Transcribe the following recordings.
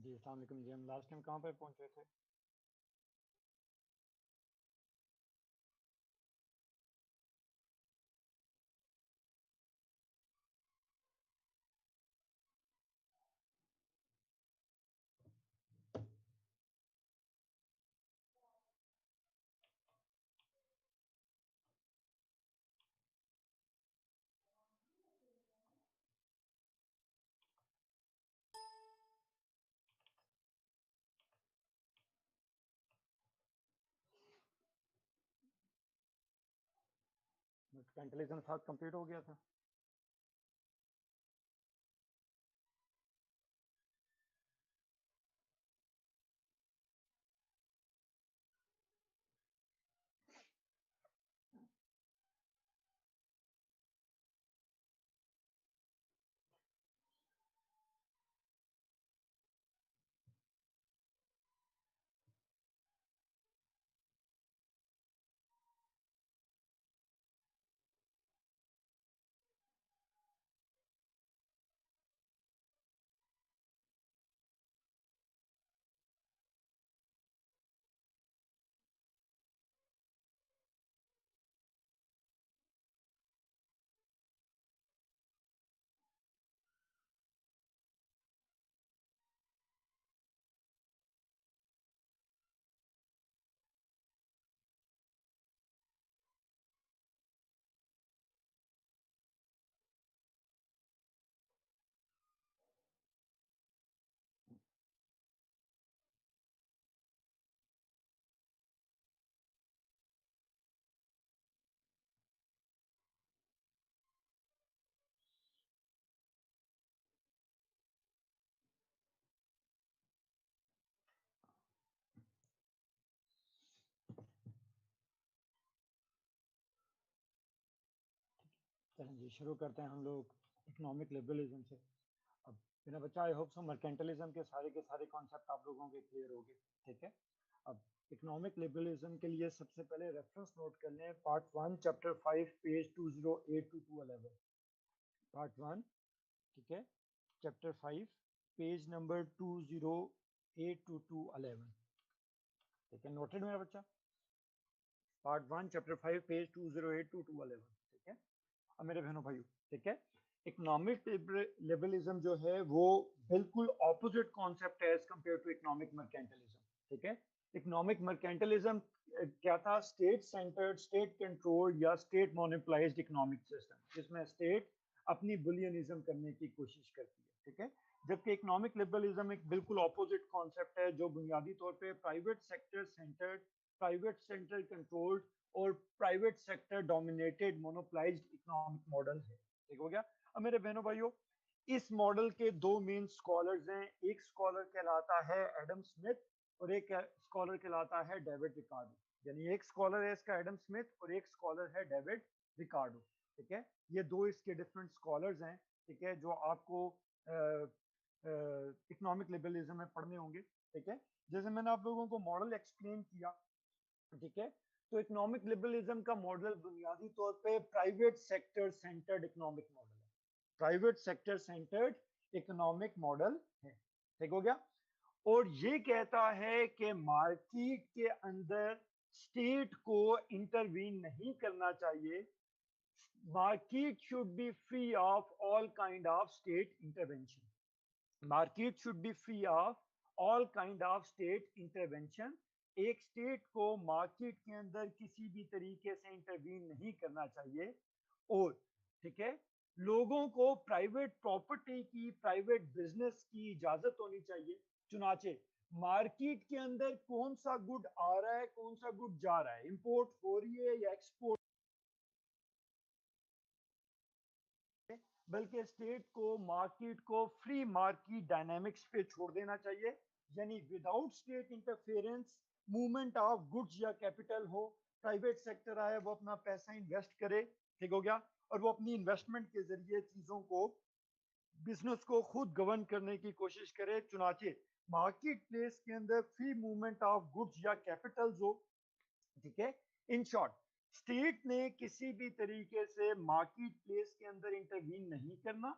जी अस्सलाम वालेकुम जी। हम लास्ट टाइम कहाँ पे पहुंचे थे? मर्केंटलिज्म साथ कंप्लीट हो गया था। चलें जी, शुरू करते हैं हम लोग इकोनॉमिक लिबरलिज्म से। अब मेरा बच्चा, आई होप सो मर्केंटलिज्म के सारे कॉन्सेप्ट आप लोगों के क्लियर हो गए। ठीक है। अब इकोनॉमिक लिबरलिज्म के लिए सबसे पहले रेफरेंस नोट कर लें, part 1 chapter 5 page 208 to 211। Part 1, ठीक है, चैप्टर 5 पेज नंबर 208 टू 211। ठीक है, नोटेड मेरा बच्चा? Part 1 chapter 5 page 208 to 211। ठीक है। अब मेरे बहनों भाइयों, ठीक है, इकोनॉमिक लिबरलिज्म जो है वो बिल्कुल ऑपोजिट कॉन्सेप्ट है as compare to economic mercantilism. ठीक है। इकोनॉमिक मर्केंटलिज्म क्या था? स्टेट सेंटर्ड, स्टेट कंट्रोल्ड या स्टेट मोनोपोलाइज्ड इकोनॉमिक सिस्टम, जिसमें स्टेट अपनी बुलियनिज्म करने की कोशिश करती है। ठीक है। जबकि इकोनॉमिक लिबरलिज्म एक बिल्कुल ऑपोजिट कॉन्सेप्ट है, जो बुनियादी तौर पे private sector centred, private centre controlled और private sector dominated monopolised economic model है। ठीक हो गया। अब मेरे बहनों भाइयों, इस मॉडल के दो मेन स्कॉलर्स हैं। एक स्कॉलर कहलाता है एडम स्मिथ और एक स्कॉलर कहलाता है डेविड रिकार्डो। यानी एक स्कॉलर है इसका एडम स्मिथ और एक स्कॉलर है डेविड रिकार्डो। ठीक है। ये दो इसके डिफरेंट स्कॉलर्स हैं, ठीक है, जो आपको इकोनॉमिक लिबरलिज्म में पढ़ने होंगे। ठीक है। जैसे मैंने आप लोगों को मॉडल एक्सप्लेन किया, ठीक है, तो इकोनॉमिक लिबरलिज्म का मॉडल बुनियादी तौर पे private sector centred economic model है। Private sector centred economic model है। ठीक हो गया। और ये कहता है कि मार्केट के अंदर स्टेट को इंटरवीन नहीं करना चाहिए। Market should be free of all kind of state intervention. Market should be free of all kind of state intervention. एक स्टेट को मार्केट के अंदर किसी भी तरीके से इंटरवीन नहीं करना चाहिए। और ठीक है, लोगों को प्राइवेट प्रॉपर्टी की, प्राइवेट बिजनेस की इजाजत होनी चाहिए। चुनाचे मार्केट के अंदर कौन सा गुड आ रहा है, कौन सा गुड जा रहा है, इंपोर्ट हो रही है या एक्सपोर्ट, बल्कि स्टेट को मार्केट को फ्री मार्केट डायनामिक्स पे छोड़ देना चाहिए। यानी without state interference movement of goods या कैपिटल हो, प्राइवेट सेक्टर आए, वो अपना पैसा इन्वेस्ट करे। ठीक हो गया। और वो अपनी इन्वेस्टमेंट के जरिए चीजों को, बिजनेस को खुद गवर्न करने की कोशिश करे। चुनाचे मार्केट प्लेस के अंदर फ्री मूवमेंट ऑफ गुड्स या कैपिटल्स हो। ठीक है। इन शॉर्ट, स्टेट ने किसी भी तरीके से मार्केट प्लेस के अंदर इंटरवीन नहीं करना।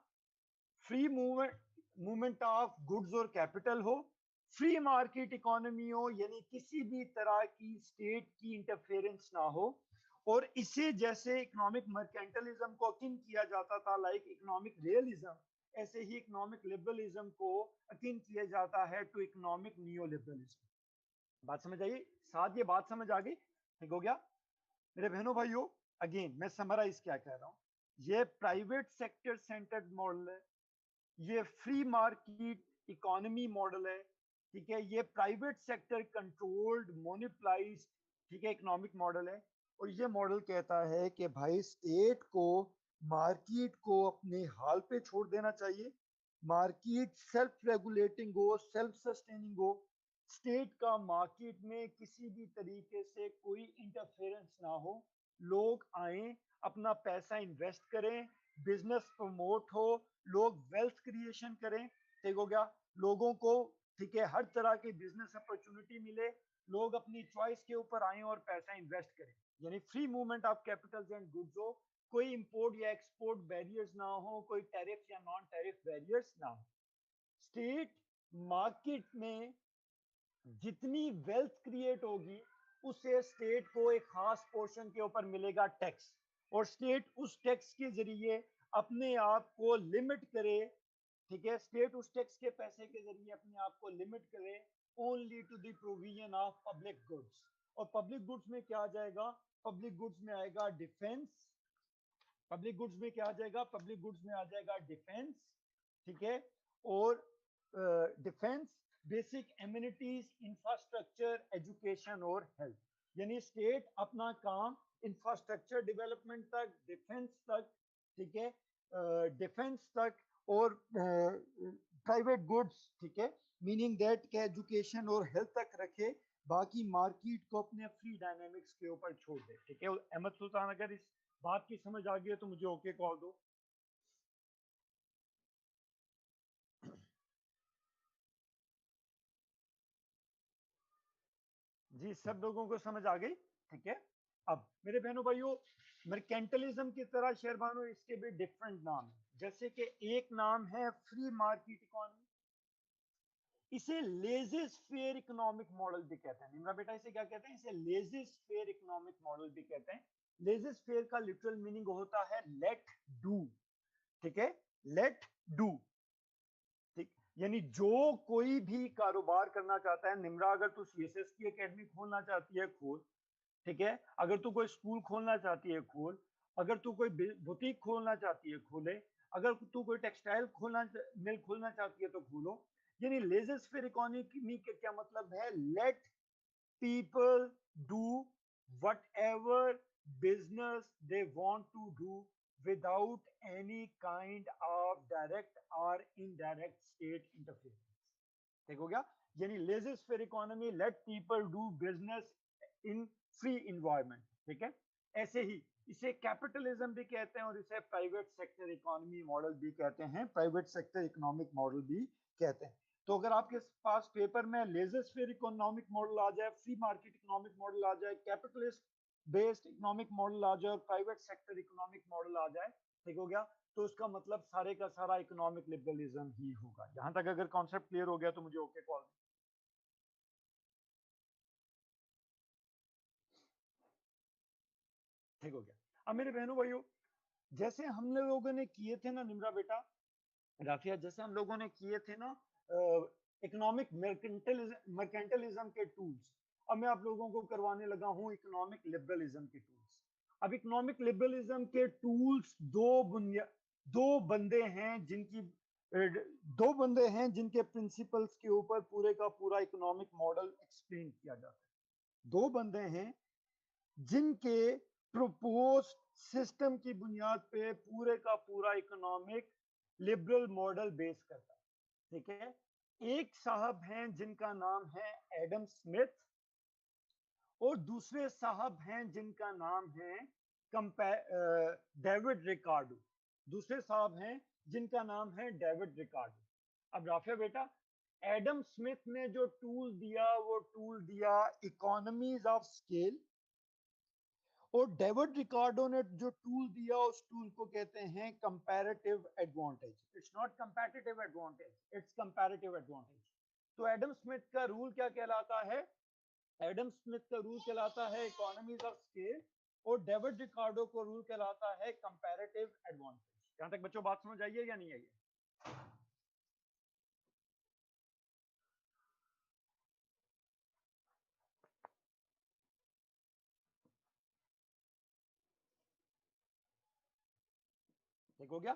Free movement, movement of goods और कैपिटल हो, फ्री मार्केट इकोनॉमी हो, यानी किसी भी तरह की स्टेट की इंटरफेरेंस ना हो, और इसे जैसे इकोनॉमिक मर्केंटलिज्म को अकिन किया जाता था लाइक इकोनॉमिक रियलिज्म, ऐसे ही इकोनॉमिक लिबरलिज्म को अकिन किया जाता है टू इकोनॉमिक नियोलिबरलिज्म। बात समझ आई? साथ ये बात समझ आ गई? ठीक हो गया मेरे बहनों भाइयों? अगेन मैं समराइज क्या कह रहा हूं, ये प्राइवेट सेक्टर सेंटर्ड मॉडल है, ये फ्री मार्केट इकोनॉमी मॉडल है, ठीक है, ये प्राइवेट सेक्टर कंट्रोल्ड मोनोपलाइज्ड, ठीक है, इकोनॉमिक मॉडल है। और ये मॉडल कहता है कि भाई स्टेट को मार्केट को अपने हाल पे छोड़ देना चाहिए, मार्केट सेल्फ रेगुलेटिंग हो, सेल्फ सस्टेनिंग हो, स्टेट का मार्केट में किसी भी तरीके से कोई इंटरफेरेंस ना हो, लोग आए अपना पैसा इन्वेस्ट करें, बिजनेस प्रमोट हो, लोग वेल्थ क्रिएशन करें, ठीक हो गया, लोगों को, ठीक है, हर तरह की बिजनेस अपॉर्चुनिटी मिले, लोग अपनी चॉइस के ऊपर आए और पैसा इन्वेस्ट करें, यानी free movement of Capitals and goods हो, कोई इंपोर्ट या एक्सपोर्ट बैरियर्स ना हो, कोई टैरिफ या नॉन टैरिफ बैरियर्स ना हो। स्टेट मार्केट में जितनी वेल्थ क्रिएट होगी उससे स्टेट को एक खास पोर्शन के ऊपर मिलेगा टैक्स, और स्टेट उस टैक्स के जरिए अपने आप को लिमिट करे, ठीक है, स्टेट उस टैक्स के पैसे के जरिए अपने आप को लिमिट करे only to the provision of public goods. और पब्लिक गुड्स में क्या आ जाएगा? पब्लिक गुड्स में आएगा डिफेंस, पब्लिक गुड्स में क्या आ जाएगा? पब्लिक गुड्स में आ जाएगा डिफेंस, ठीक है, और defence, basic amenities, infrastructure, education और हेल्थ, यानी स्टेट अपना काम इंफ्रास्ट्रक्चर डेवलपमेंट तक, डिफेंस तक, ठीक है, डिफेंस तक, और प्राइवेट गुड्स, ठीक है, मीनिंग दैट के एजुकेशन और हेल्थ तक रखे, बाकी मार्केट को अपने फ्री डायनेमिक्स के ऊपर छोड़ दे, ठीक है। अहमद सुल्तान, अगर इस बात की समझ आ गई है तो मुझे ओके कॉल दो। जी, सब लोगों को समझ आ गई? ठीक है। अब मेरे बहनों भाइयों, मर्केंटलिज्म की तरह शेरबानो इसके भी डिफरेंट नाम है, जैसे कि एक नाम है फ्री मार्केट इकोनॉमी, इसे लेजिस फेयर इकोनॉमिक मॉडल भी कहते हैं। निम्रा बेटा इसे क्या कहते हैं? इसे लेजिस फेयर इकोनॉमिक मॉडल भी कहते हैं। लेजिस फेयर का लिटरल मीनिंग होता है लेट डू, ठीक है, लेट डू, ठीक, यानी जो कोई भी कारोबार करना चाहता है, निम्रा अगर तू सीएसएस की एकेडमी खोलना चाहती है खोल, ठीक है, अगर तू कोई स्कूल खोलना चाहती है खोल, अगर तू कोई बुटीक खोलना चाहती है खोले, अगर तू कोई टेक्सटाइल खोलना मिल खोलना चाहती है तो खोलो। यानी लेजर फेयर इकोनॉमी का क्या मतलब है? Let people do whatever business they want to do without any kind of direct or indirect state interference। ठीक हो गया? यानी laissez faire economy, let people do business in free environment, ठीक है। ऐसे ही इसे कैपिटलिज्म भी कहते हैं और इसे प्राइवेट सेक्टर इकोनॉमी मॉडल भी कहते हैं, प्राइवेट सेक्टर इकोनॉमिक मॉडल भी कहते हैं। तो अगर आपके पास पेपर में लेजर फेयर इकोनॉमिक मॉडल आ जाए, फ्री मार्केट इकोनॉमिक मॉडल आ जाए, कैपिटलिस्ट बेस्ड इकोनॉमिक मॉडल आ जाए और प्राइवेट सेक्टर इकोनॉमिक मॉडल आ जाए, ठीक हो गया, तो उसका मतलब सारे का सारा इकोनॉमिक लिबरलिज्म ही होगा। यहां तक अगर कॉन्सेप्ट क्लियर हो गया तो मुझे ओके कॉल। ठीक हो गया। अब मेरे बहनों भाइयों, जैसे हम लोगों ने किए थे ना निम्रा बेटा, राफिया, जैसे हम लोगों ने किए थे ना इकोनॉमिक मर्केंटलिज्म के टूल्स, अब मैं आप लोगों को करवाने लगा हूं इकोनॉमिक लिबरलिज्म के टूल्स। अब इकोनॉमिक लिबरलिज्म के टूल्स दो बंदे हैं जिनकी दो बंदे हैं जिनके प्रिंसिपल्स के ऊपर पूरे का पूरा इकोनॉमिक मॉडल एक्सप्लेन किया जाता है। दो बंदे हैं जिनके प्रपोज सिस्टम की बुनियाद पे पूरे का पूरा इकोनॉमिक लिबरल मॉडल बेस करता है, ठीक है। एक साहब हैं जिनका नाम है एडम स्मिथ, और दूसरे साहब हैं जिनका नाम है डेविड रिकार्डो। दूसरे साहब हैं जिनका नाम है डेविड रिकार्डो। अब राफिया बेटा, एडम स्मिथ ने जो टूल दिया वो टूल दिया इकोनॉमीज ऑफ स्केल, और डेविड रिकार्डो ने जो टूल दिया उस टूल को कहते हैं comparative advantage. It's not comparative advantage, it's comparative advantage. तो एडम स्मिथ का रूल क्या कहलाता है? एडम स्मिथ का रूल कहलाता है इकोनॉमीज ऑफ स्केल, और डेविड रिकार्डो को रूल कहलाता है कंपैरेटिव एडवांटेज। यहां तक बच्चों बात समझ आई है या नहीं आई है? ठीक हो गया?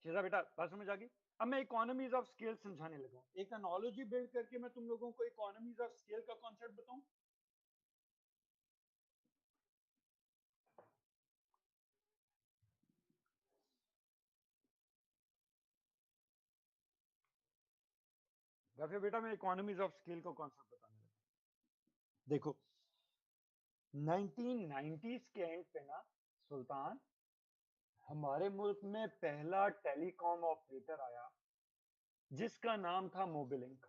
शेजा बेटा बात समझ आ गई? अब मैं इकोनॉमीज ऑफ स्केल समझाने लगा, एक एनालॉजी बिल्ड करके मैं तुम लोगों को इकोनॉमीज ऑफ स्केल का कॉन्सेप्ट बताऊं। या फिर बेटा मैं इकोनॉमीज ऑफ स्केल का कॉन्सेप्ट बताने लगा। देखो 1990s के एंड पे ना सुल्तान, हमारे मुल्क में पहला टेलीकॉम ऑपरेटर आया जिसका नाम था मोबिलिंक।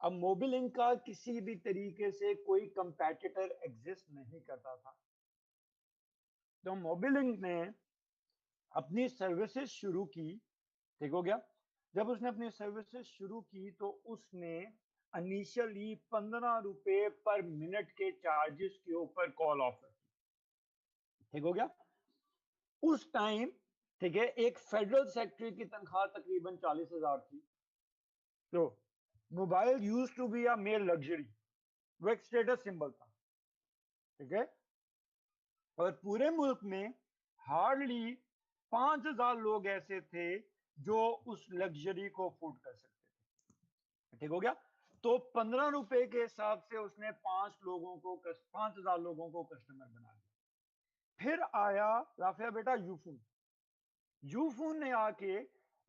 अब मोबिलिंक का किसी भी तरीके से कोई कंपेटिटर एग्जिस्ट नहीं करता था, तो मोबिलिंक ने अपनी सर्विसेज शुरू की। ठीक हो गया? जब उसने अपनी सर्विसेज शुरू की तो उसने इनिशियली 15 रुपए पर मिनट के चार्जेस के ऊपर कॉल ऑफर की। ठीक हो गया? उस टाइम ठीक है एक फेडरल सेक्रेटरी की तनख्वाह तकरीबन 40,000 थी। तो mobile use to be a mere luxury, वो एक स्टेटस सिंबल था। ठीक है? और पूरे मुल्क में हार्डली 5,000 लोग ऐसे थे जो उस लग्जरी को अफोर्ड कर सकते थे। ठीक हो गया? तो 15 रुपए के हिसाब से उसने 5,000 लोगों को कस्टमर बना दिया। फिर आया राफिया बेटा यूफोन। यूफोन ने आके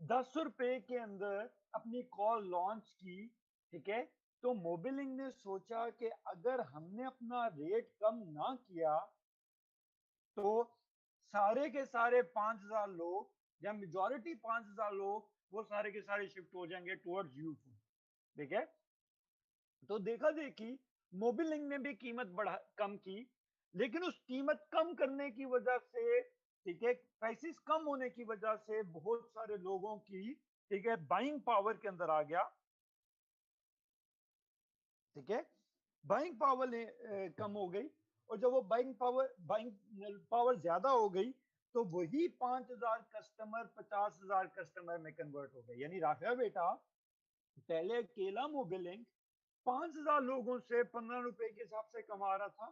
10 रुपए के अंदर अपनी कॉल लॉन्च की। ठीक है? तो मोबिलिंक ने सोचा कि अगर हमने अपना रेट कम ना किया तो सारे के सारे 5,000 लोग या मेजॉरिटी 5,000 लोग वो सारे के सारे शिफ्ट हो जाएंगे टुवर्ड्स यूफोन। ठीक है? तो देखा देखी मोबिलिंक ने भी कीमत बढ़ा कम की, लेकिन उस कीमत कम करने की वजह से ठीक है प्राइसेस कम होने की वजह से बहुत सारे लोगों की ठीक है बाइंग पावर के अंदर आ गया। ठीक है? बाइंग पावर कम हो गई, और जब वो बाइंग पावर ज्यादा हो गई तो वही 5,000 कस्टमर 50,000 कस्टमर में कन्वर्ट हो गए। यानी राफिया बेटा पहले अकेला मोबिलिंक 5,000 लोगों से 15 रुपए के हिसाब से कमा रहा था,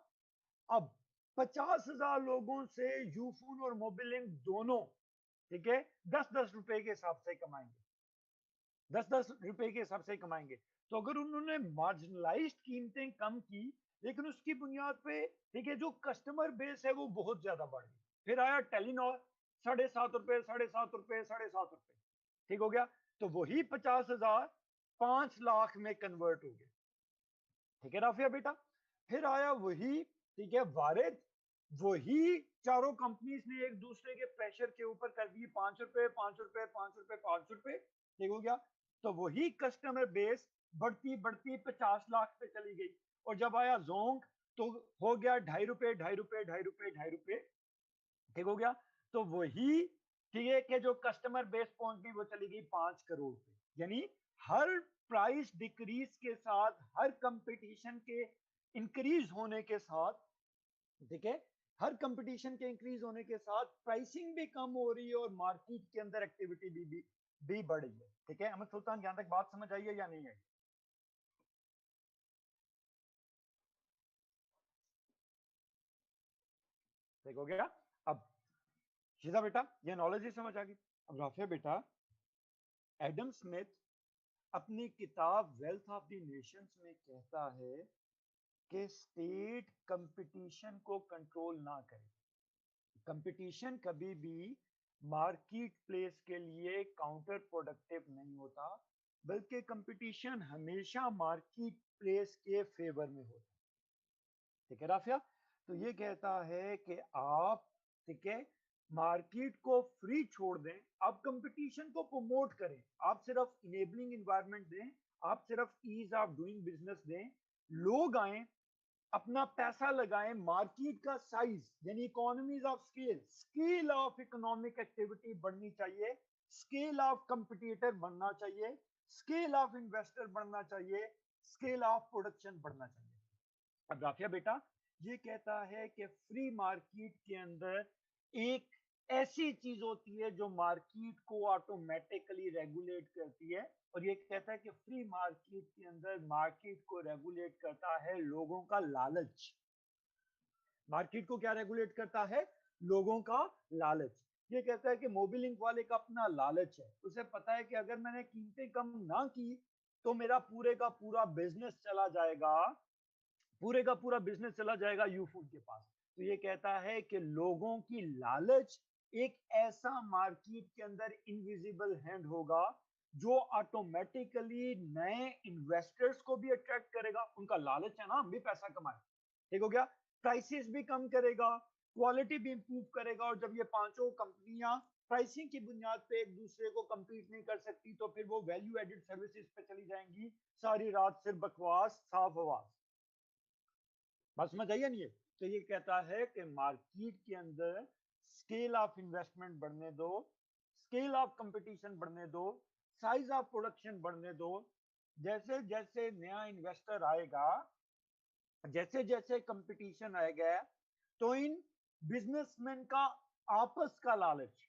अब 50,000 लोगों से यूफोन और मोबिलिंक दोनों ठीक है 10-10 रुपए के हिसाब से कमाएंगे, 10-10 रुपए के हिसाब से कमाएंगे। तो अगर उन्होंने मार्जिनलाइज्ड कीमतें कम की, लेकिन उसकी बुनियाद पे ठीक है जो कस्टमर बेस है वो बहुत ज्यादा बढ़ गई। फिर आया टेलीनॉर, 7.5 रुपए 7.5 रुपए 7.5 रुपए। ठीक हो गया? तो वही 50,000 5 लाख में कन्वर्ट हो गए। ठीक है राफिया बेटा? फिर आया वही ठीक है वारिद, वही चारों कंपनीज ने एक दूसरे के प्रेशर के ऊपर कर दिए 5 रुपए 5 रुपए 5 रुपए 5 रुपए। ठीक हो गया? तो वही कस्टमर बेस बढ़ती बढ़ती 50 लाख पे चली गई। और जब आया जोंग तो हो गया 2.5 रुपए 2.5 रुपए 2.5 रुपए 2.5 रुपए। ठीक हो गया? तो वही ठीक है कि जो कस्टमर बेस पहुंच गई वो चली गई 5 करोड़ पे। यानी हर प्राइस डिक्रीज के साथ, हर कंपटीशन के इंक्रीज होने के साथ ठीक है हर कंपटीशन के इंक्रीज होने के साथ प्राइसिंग भी कम हो रही है और मार्केट के अंदर एक्टिविटी भी बढ़ रही है। ठीक है अहमद सुल्तान, यहां तक बात समझ आई है या नहीं आई? ठीक हो गया? अब शीजा बेटा ये नॉलेज ही समझ आ गई। अब राफिया बेटा एडम स्मिथ अपनी किताब वेल्थ ऑफ द नेशंस में कहता है कि स्टेट कंपटीशन को कंट्रोल ना करे। कंपटीशन कभी भी मार्केट प्लेस के लिए काउंटर प्रोडक्टिव नहीं होता, बल्कि कंपटीशन हमेशा मार्केट प्लेस के फेवर में होता है। ठीक है राफिया? तो ये कहता है कि आप ठीक है मार्केट को फ्री छोड़ दें, आप कंपटीशन को प्रमोट करें, आप सिर्फ इनेबलिंग इन्वायरमेंट दें, आप सिर्फ ईज ऑफ डूइंग बिजनेस दें, लोग आए अपना पैसा लगाएं, मार्केट का साइज यानी economies of scale, scale of economic activity बढ़नी चाहिए, स्केल ऑफ कंपटीटर बढ़ना चाहिए, स्केल ऑफ इन्वेस्टर बढ़ना चाहिए, स्केल ऑफ प्रोडक्शन बढ़ना चाहिए। अब राफिया बेटा ये कहता है कि फ्री मार्केट के अंदर एक ऐसी चीज होती है जो मार्केट को ऑटोमेटिकली रेगुलेट करती है, और ये कहता है कि फ्री मार्केट के अंदर मार्केट को रेगुलेट करता है लोगों का लालच। मार्केट को क्या रेगुलेट करता है? लोगों का लालच। ये कहता है कि मोबिलिंक वाले का अपना लालच है, उसे पता है कि अगर मैंने कीमतें कम ना की तो मेरा पूरे का पूरा बिजनेस चला जाएगा, पूरे का पूरा बिजनेस चला जाएगा यूफूड के पास। तो ये कहता है कि लोगों की लालच एक ऐसा मार्केट के अंदर इनविजिबल हैंड होगा जो ऑटोमेटिकली नए इन्वेस्टर्स को भी अट्रैक्ट करेगा। उनका लालच है ना हम भी पैसा कमाए, ठीक हो गया। प्राइसेस भी कम करेगा, क्वालिटी भी इंप्रूव करेगा, और जब ये पांचों कंपनियां प्राइसिंग की बुनियाद पे एक दूसरे को कंपीट नहीं कर सकती तो फिर वो वैल्यू एडेड सर्विसेज पे चली जाएंगी, सारी रात सिर्फ बकवास साफ आवाज। बात समझ आई नहीं है? तो ये कहता है कि मार्केट के अंदर स्केल ऑफ इन्वेस्टमेंट बढ़ने दो, स्केल ऑफ कंपटीशन बढ़ने दो, साइज ऑफ प्रोडक्शन बढ़ने दो। जैसे जैसे नया इन्वेस्टर आएगा, जैसे जैसे कंपटीशन आएगा, तो इन बिजनेसमैन का आपस का लालच,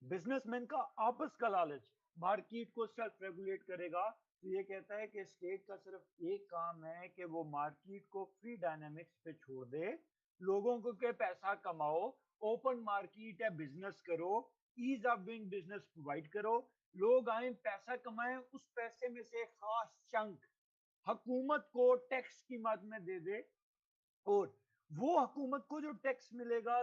बिजनेसमैन का आपस का लालच मार्केट को सेल्फ रेगुलेट करेगा। तो ये कहता है कि स्टेट का सिर्फ एक काम है कि वो मार्केट को फ्री डायनामिक्स पे छोड़ दे, लोगों को के पैसा कमाओ, ओपन मार्केट है, बिजनेस करो, ease of doing business provide करो, लोग आए पैसा कमाएं, उस पैसे में से खास चंक हुकूमत को टैक्स की मद में दे दे, और वो हुकूमत को जो टैक्स मिलेगा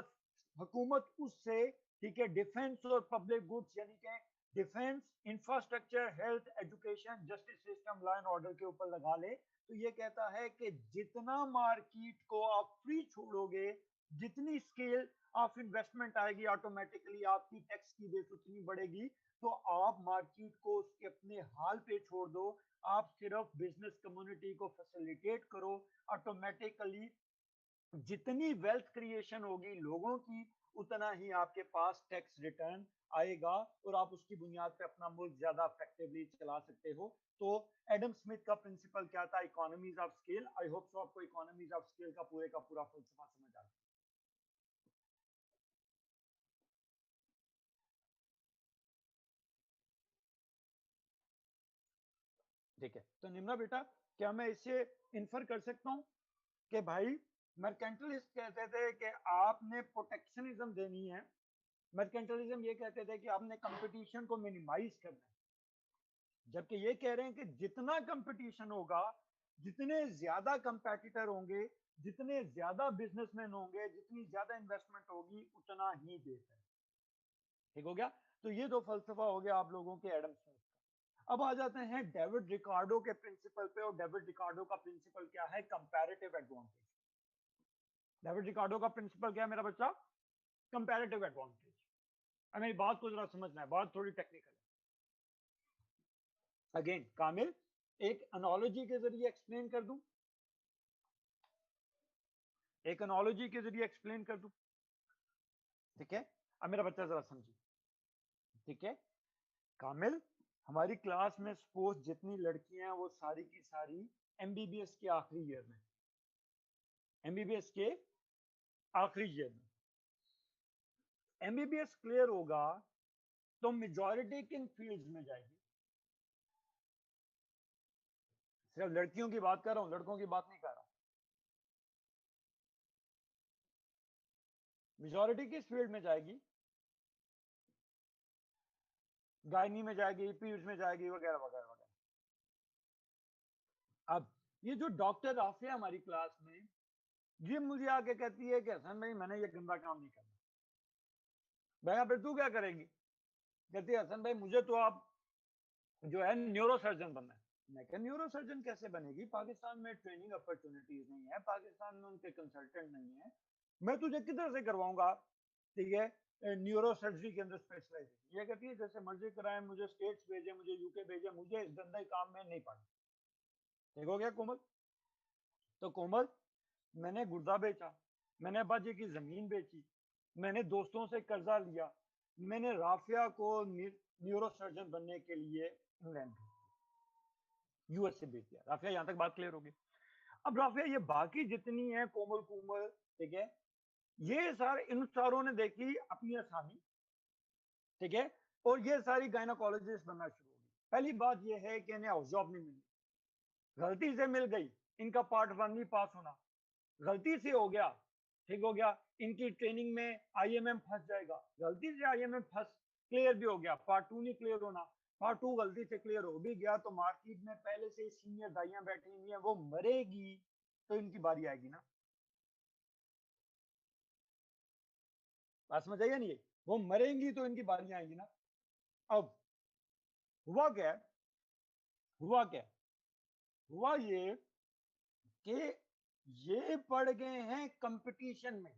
हुकूमत उससे, ठीक है, डिफेंस और पब्लिक गुड्स यानी कि defence, infrastructure, health, education, justice system, law and order के ऊपर लगा ले। तो ये कहता है कि जितना मार्केट को आप फ्री छोड़ोगे, जितनी स्केल ऑफ इन्वेस्टमेंट आएगी, ऑटोमेटिकली आपकी टैक्स की बेस उतनी बढ़ेगी। तो आप मार्केट को उसके अपने हाल पे छोड़ दो, आप सिर्फ बिजनेस कम्युनिटी को फैसिलिटेट करो, ऑटोमेटिकली जितनी वेल्थ क्रिएशन होगी लोगों की, उतना ही आपके पास टैक्स रिटर्न आएगा, और आप उसकी बुनियाद पे अपना मुल्क ज्यादा इफेक्टिवली चला सकते हो। तो एडम स्मिथ का प्रिंसिपल क्या था? Economies of scale. I hope so आपको इकोनॉमीज ऑफ स्केल का पूरा फलसफा समझ आ गया। ठीक है, तो निम्रा बेटा क्या मैं इससे इन्फर कर सकता हूं कि भाई मर्केंटलिस्ट कहते थे कि आपने प्रोटेक्शनिज्म देनी है, मर्केंटलिज्म ये कहते थे कि आपने कंपटीशन को मिनिमाइज करना है, जबकि ये कह रहे हैं कि जितना कंपटीशन होगा, जितने ज्यादा कंपेटिटर होंगे, जितने ज्यादा बिजनेसमैन होंगे, जितनी ज्यादा इन्वेस्टमेंट होगी, उतना ही बेहतर। ठीक हो गया? तो ये दो फलसफा हो गया आप लोगों के एडम स्मिथ का। अब आ जाते हैं डेविड रिकार्डो के प्रिंसिपल पे, और डेविड रिकार्डो का प्रिंसिपल क्या है? Comparative advantage. डेविड रिकार्डो का प्रिंसिपल क्या है मेरा बच्चा? Comparative advantage. अब मेरी बात को जरा समझना है, बात थोड़ी टेक्निकल है। अगेन कामिल, एक एनालॉजी के जरिए एक्सप्लेन कर दूं, एक एनालॉजी के जरिए एक्सप्लेन कर दूं, ठीक है? अब मेरा बच्चा जरा समझिए, ठीक है? कामिल, हमारी क्लास में सपोज जितनी लड़कियां हैं वो सारी की सारी एमबीबीएस के आखिरी ईयर में, एमबीबीएस के आखिरी ईयर में एमबीबीएस क्लियर होगा तो मेजॉरिटी किन फील्ड्स में जाएगी? सिर्फ लड़कियों की बात कर रहा हूं, लड़कों की बात नहीं कर रहा हूं। मेजॉरिटी किस फील्ड में जाएगी? गायनी में जाएगी, पीयूष में जाएगी, वगैरह वगैरह वगैरह। अब ये जो डॉक्टर राफिया हमारी क्लास में, ये मुझे आके कहती है कि हसन भाई मैंने ये गंदा काम नहीं करना। भैया फिर तू क्या करेगी? कहती है हसन भाई मुझे तो आप जो है न्यूरो सर्जन बनना है। मैं क्या न्यूरो सर्जन कैसे बनेगी? पाकिस्तान में ट्रेनिंग अपॉर्चुनिटीज नहीं है, पाकिस्तान में उनके कंसल्टेंट नहीं है, मैं तुझे किधर से करवाऊंगा, ठीक है, न्यूरो सर्जरी के अंदर स्पेशलाइजेशन। ये कहती है जैसे मर्जी कराएं, मुझे स्टेट्स भेजे, मुझे यूके भेजे, मुझे इस गंदे काम में नहीं पड़ना। ठीक हो गया कोमल? तो कोमल, मैंने गुर्दा बेचा, मैंने अब्बाजी की जमीन बेची, मैंने दोस्तों से कर्जा लिया, मैंने राफिया को न्यूरो सर्जन बनने के लिए इंग्लैंड भेजा। यूएस से भेज दिया। राफिया, यहां तक बात क्लियर होगी? अब राफिया, ये बाकी जितनी है कोमल कुमल, ठीक है, ये सारे इन चारों ने देखी अपनी आसानी, ठीक है, और ये सारी गायनाकोलॉजिस्ट बनना शुरू हो गई। पहली बात ये है कि इन्हें हाउस जॉब नहीं मिली, गलती से मिल गई, इनका पार्ट 1 नहीं पास होना, गलती से हो गया, ठीक हो गया, इनकी ट्रेनिंग में आईएमएम फंस जाएगा, गलती से आईएमएम फंस क्लियर भी हो गया, पार्ट 2 नहीं क्लियर होना, पार्ट 2 गलती से क्लियर हो भी गया तो मार्केट में पहले से सीनियर दाइयां बैठी हुई हैं, वो मरेगी तो इनकी बारी आएगी ना। बात समझ आइए नहीं? वो मरेंगी तो इनकी बारी आएगी ना। अब हुआ क्या, हुआ क्या, हुआ ये कि ये पड़ गए हैं कंपटीशन में।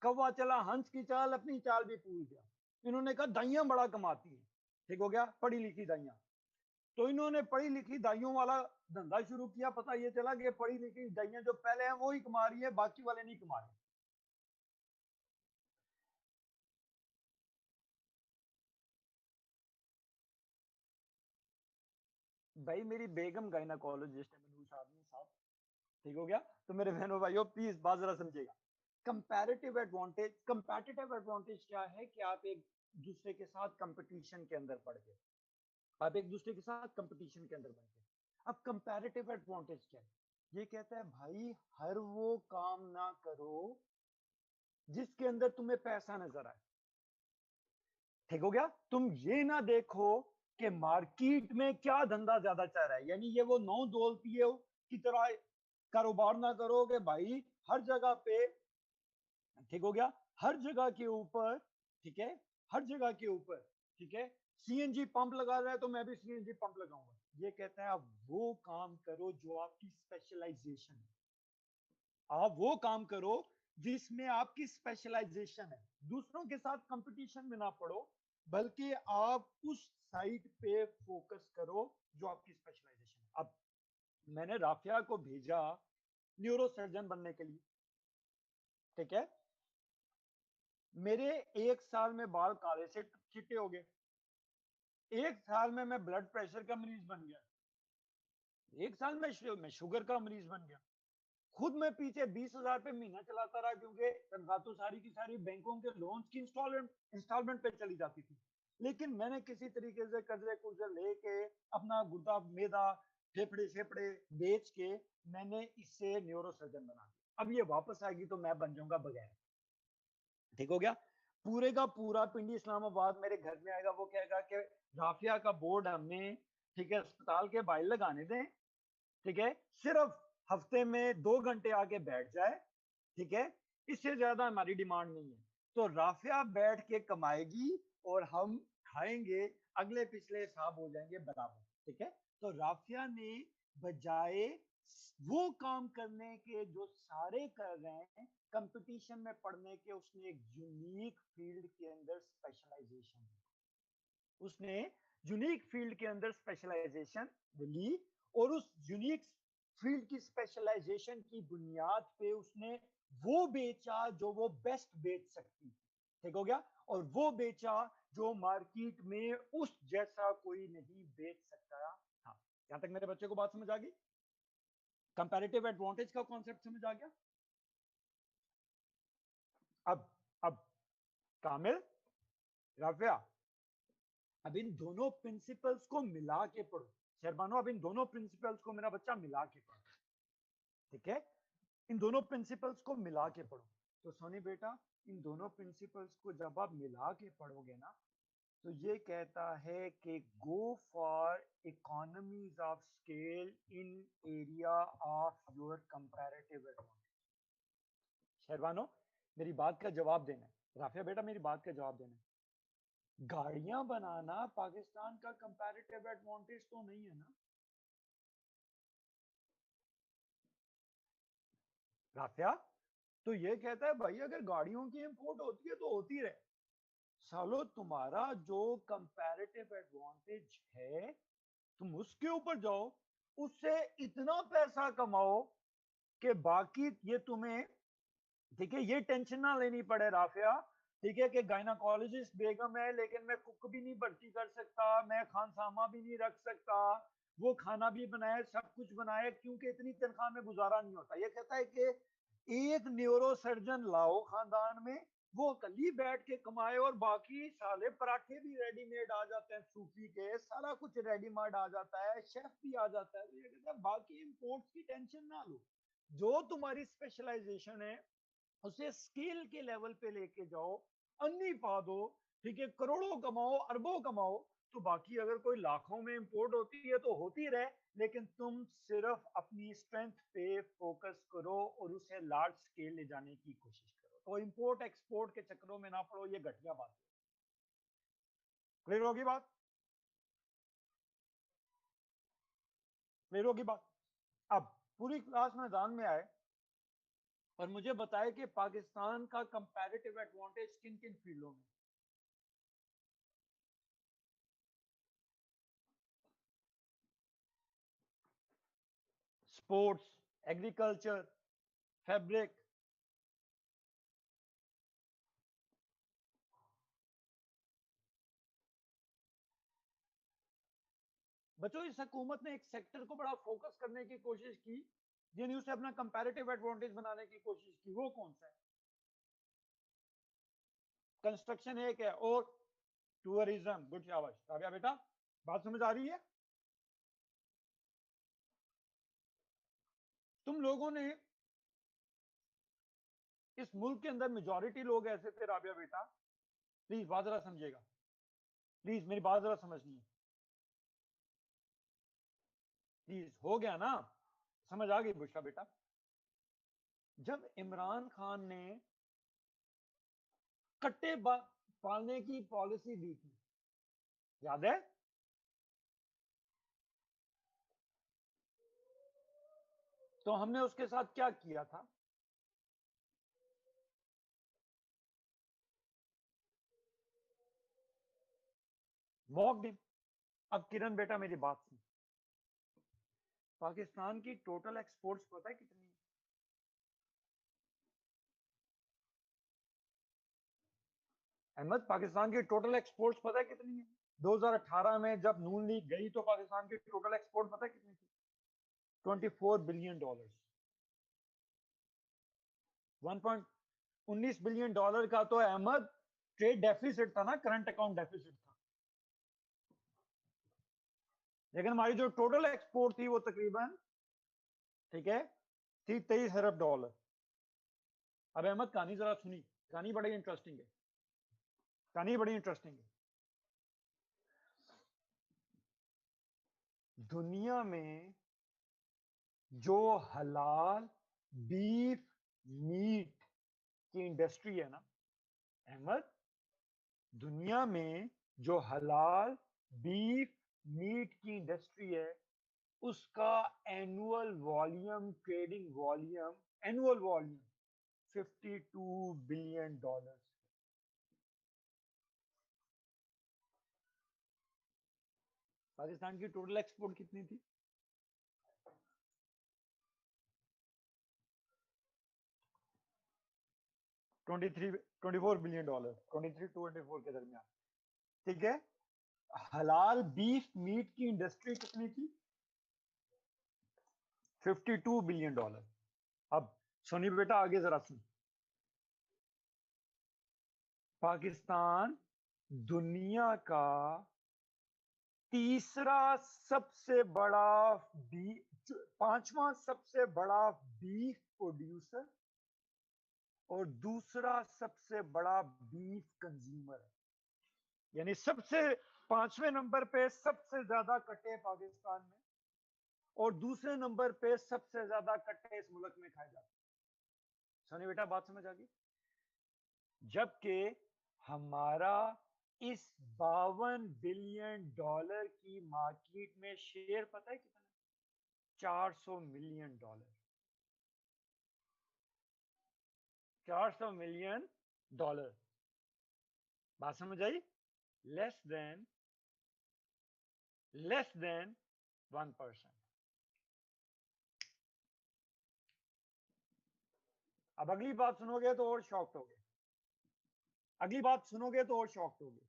कौवा चला हंस की चाल, अपनी चाल भी भूल गया। इन्होंने कहा दाइयां बड़ा कमाती हैं, ठीक हो गया, पढ़ी लिखी दाइयां। तो इन्होंने पढ़ी लिखी दाइयों वाला धंधा शुरू किया। पता ये चला कि पढ़ी लिखी दाइयां जो पहले हैं वो ही कमा रही है, बाकी वाले नहीं कमा रहे। भाई मेरी बेगम गायनाकोलॉजिस्ट है, मनूष आदमी साहब, ठीक हो गया। तो मेरे बहनों भाइयों प्लीज बात जरा समझिएगा। कंपैरेटिव एडवांटेज, कंपैटिटिव एडवांटेज क्या है कि आप एक दूसरे के साथ कंपटीशन के अंदर पड़ गए, आप एक दूसरे के साथ कंपटीशन के अंदर बन गए। अब कंपैरेटिव एडवांटेज क्या है? ये कहता है भाई हर वो काम ना करो जिसके अंदर तुम्हें पैसा नजर आए, ठीक हो गया। तुम ये ना देखो कि मार्केट में क्या धंधा ज्यादा चल रहा है, यानी ये वो नौ दौलतियों की तरह कारोबार ना करो कि भाई हर जगह पे, ठीक हो गया, हर जगह के ऊपर, ठीक है, हर जगह के ऊपर, ठीक है, सीएनजी पंप लगा रहा है तो मैं भी सीएनजी पंप लगाऊंगा। ये कहता है आप वो काम करो जो आपकी स्पेशलाइजेशन है, आप वो काम करो जिसमें आपकी स्पेशलाइजेशन है। दूसरों के साथ कंपटीशन में ना पड़ो, बल्कि आप उस साइट पे फोकस करो जो आपकी स्पेशलाइजेशन है। अब मैंने राफिया को भेजा न्यूरो सर्जन बनने के लिए, ठीक है, मेरे 1 साल में बाल काले से चिट्टे हो गए, 1 साल में मैं ब्लड प्रेशर का मरीज बन गया, 1 साल में मैं शुगर का मरीज बन गया। खुद मैं पीछे 20,000 पे महीना चलाता रहा, क्योंकि तनख्वाह तो सारी की सारी बैंकों के लोन की इंस्टॉलमेंट पे चली जाती थी। लेकिन मैंने किसी तरीके से कर्जे कुर्जे लेके अपना गुर्दा मेदा फेफड़े फेफड़े बेच के मैंने इससे न्यूरो सर्जन बना दिया। अब ये वापस आएगी तो मैं बन जाऊंगा बगैर, ठीक हो गया। पूरे का पूरा पिंडी इस्लामाबाद मेरे घर में आएगा, वो कहेगा कि राफिया का बोर्ड हमें, ठीक है, अस्पताल के बाहर लगाने दें, ठीक है, सिर्फ हफ्ते में 2 घंटे आके बैठ जाए, ठीक है, इससे ज्यादा हमारी डिमांड नहीं है। तो राफिया बैठ के कमाएगी और हम खाएंगे, अगले पिछले हिसाब हो जाएंगे बराबर, ठीक है। तो राफिया ने बजाय वो काम करने के जो सारे कर रहे हैं कंपटीशन में पढ़ने के, उसने एक यूनिक फील्ड के अंदर स्पेशलाइजेशन, उसने यूनिक फील्ड के अंदर स्पेशलाइजेशन ली, और उस यूनिक फील्ड की स्पेशलाइजेशन की बुनियाद पे उसने वो बेचा जो वो बेस्ट बेच सकती, ठीक हो गया, और वो बेचा जो मार्केट में उस जैसा कोई नहीं बेच सकता था। यहां तक मेरे बच्चे को बात समझ आ गई? कंपैरेटिव एडवांटेज का कॉन्सेप्ट समझ आ गया? अब कामिल, राफिया, अब इन दोनों प्रिंसिपल्स को मिला के पढ़ो। शर्मानो, अब इन दोनों प्रिंसिपल्स को मेरा बच्चा मिला के पढ़ो, ठीक है, इन दोनों प्रिंसिपल्स को मिला के पढ़ो। तो सोनी बेटा, इन दोनों प्रिंसिपल्स को जब आप मिला के पढ़ोगे ना, तो ये कहता है कि go for economies of scale in area of your comparative advantage. शर्मानो, मेरी बात का जवाब देना है। राफिया बेटा, मेरी बात का जवाब देना है। गाड़ियां बनाना पाकिस्तान का कंपैरेटिव एडवांटेज तो नहीं है ना राफिया? तो ये कहता है भाई अगर गाड़ियों की इंपोर्ट होती है तो होती रहे, सालो तुम्हारा जो कंपैरेटिव एडवांटेज है तुम उसके ऊपर जाओ, उससे इतना पैसा कमाओ कि बाकी ये तुम्हें, ठीक है, ये टेंशन ना लेनी पड़े राफिया, ठीक है, कि गायनाकोलॉजिस्ट बेगम है लेकिन मैं कुक भी नहीं भर्ती कर सकता, मैं खानसामा भी नहीं रख सकता, वो खाना भी बनाए, सब कुछ बनाए, क्योंकि इतनी तनख्वाह में गुजारा नहीं होता। ये कहता है कि एक न्यूरो सर्जन लाओ खानदान में, वो कली बैठ के कमाए, और बाकी साले पराठे भी रेडीमेड आ जाते हैं सूफी के, सारा कुछ रेडीमेड आ जाता है, शेफ भी आ जाता है। तो ये कहता है बाकी इंपोर्ट्स की टेंशन ना लो, जो तुम्हारी स्पेशलाइजेशन है उसे स्किल के लेवल पे लेके जाओ, अन्नी पा दो, ठीक है, करोड़ों कमाओ, अरबों कमाओ, तो बाकी अगर कोई लाखों में इंपोर्ट होती है तो होती रहे, लेकिन तुम सिर्फ अपनी स्ट्रेंथ पे फोकस करो और उसे लार्ज स्केल ले जाने की कोशिश करो। तो इंपोर्ट एक्सपोर्ट के चक्करों में ना पड़ो, ये घटिया बात है। क्लियर होगी बात? क्लियर होगी बात? अब पूरी क्लास मैदान में आए और मुझे बताए कि पाकिस्तान का कंपैरेटिव एडवांटेज किन किन फील्डों में। Sports, agriculture, fabric. बच्चों, इस हुकूमत ने एक सेक्टर को बड़ा फोकस करने की कोशिश की, यानी उसे अपना कंपैरेटिव एडवांटेज बनाने की कोशिश की। वो कौन सा है? कंस्ट्रक्शन एक है, और टूरिज्म। गुड, शाबाश राबिया बेटा, बात समझ आ रही है? तुम लोगों ने, इस मुल्क के अंदर मेजॉरिटी लोग ऐसे थे राबिया बेटा, प्लीज बात जरा समझिएगा, प्लीज मेरी बात जरा समझनी है, प्लीज। हो गया ना? समझ आ गई बुशरा बेटा? जब इमरान खान ने कट्टे पालने की पॉलिसी दी थी, याद है? तो हमने उसके साथ क्या किया था? Mock dim. अब किरण बेटा मेरी बात सुन, पाकिस्तान की टोटल एक्सपोर्ट्स पता है कितनी है? अहमद, पाकिस्तान की टोटल एक्सपोर्ट्स पता है कितनी है? 2018 में जब नून लीग गई तो पाकिस्तान की टोटल एक्सपोर्ट पता है कितनी थी? 24 बिलियन डॉलर। 1.19 बिलियन डॉलर का तो अहमद ट्रेड डेफिसिट था ना, करंट अकाउंट डेफिसिट था। लेकिन हमारी जो टोटल एक्सपोर्ट थी वो तकरीबन, ठीक है, थी 23 अरब डॉलर। अब अहमद कहानी जरा सुनी, कहानी बड़ी इंटरेस्टिंग है, कहानी बड़ी इंटरेस्टिंग है। दुनिया में जो हलाल बीफ मीट की इंडस्ट्री है ना अहमद, दुनिया में जो हलाल बीफ मीट की इंडस्ट्री है, उसका annual volume, trading volume, annual volume 52 billion dollar. Pakistan की टोटल एक्सपोर्ट कितनी थी? 24 बिलियन डॉलर, 23 to 24 के दरमियान, ठीक है। हलाल बीफ मीट की इंडस्ट्री कितनी थी? 52 बिलियन डॉलर। अब सोनी बेटा आगे जरा सुन, पाकिस्तान दुनिया का तीसरा सबसे बड़ा पांचवा सबसे बड़ा बीफ प्रोड्यूसर और दूसरा सबसे बड़ा बीफ कंज्यूमर है। यानी सबसे, पांचवें नंबर पे सबसे ज्यादा कट्टे पाकिस्तान में, और दूसरे नंबर पे सबसे ज्यादा कट्टे इस मुल्क में खाए जाते हैं। सोनी बेटा बात समझ आ गई? जबकि हमारा इस 52 बिलियन डॉलर की मार्केट में शेयर पता है कितना? 400 मिलियन डॉलर। 400 million dollar. बात समझ आई? Less than, less than 1%। अब अगली बात सुनोगे तो और शॉक्ड होगे, अगली बात सुनोगे तो और शॉक्ड होगे।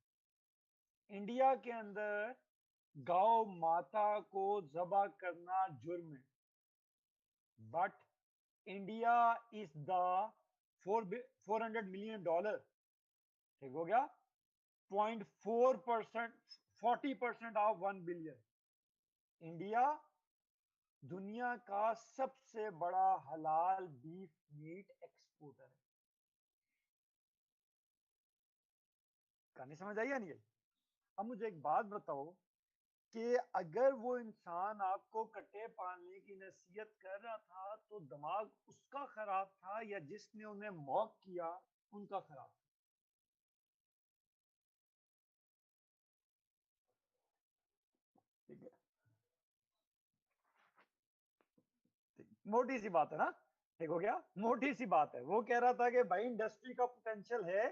इंडिया के अंदर गौ माता को ज़बह करना जुर्म है, but India is the 400 million dollar, ठीक हो गया, 0.4%, 40% ऑफ 1 बिलियन। इंडिया दुनिया का सबसे बड़ा हलाल बीफ मीट एक्सपोर्टर है। कहानी समझ आई या नहीं? अब मुझे एक बात बताओ कि अगर वो इंसान आपको कट्टे पालने की नसीहत कर रहा था तो दिमाग उसका खराब था या जिसने उन्हें मॉक किया उनका खराब था? ठीक है, मोटी सी बात है ना, ठीक हो गया, मोटी सी बात है। वो कह रहा था कि भाई इंडस्ट्री का पोटेंशियल है,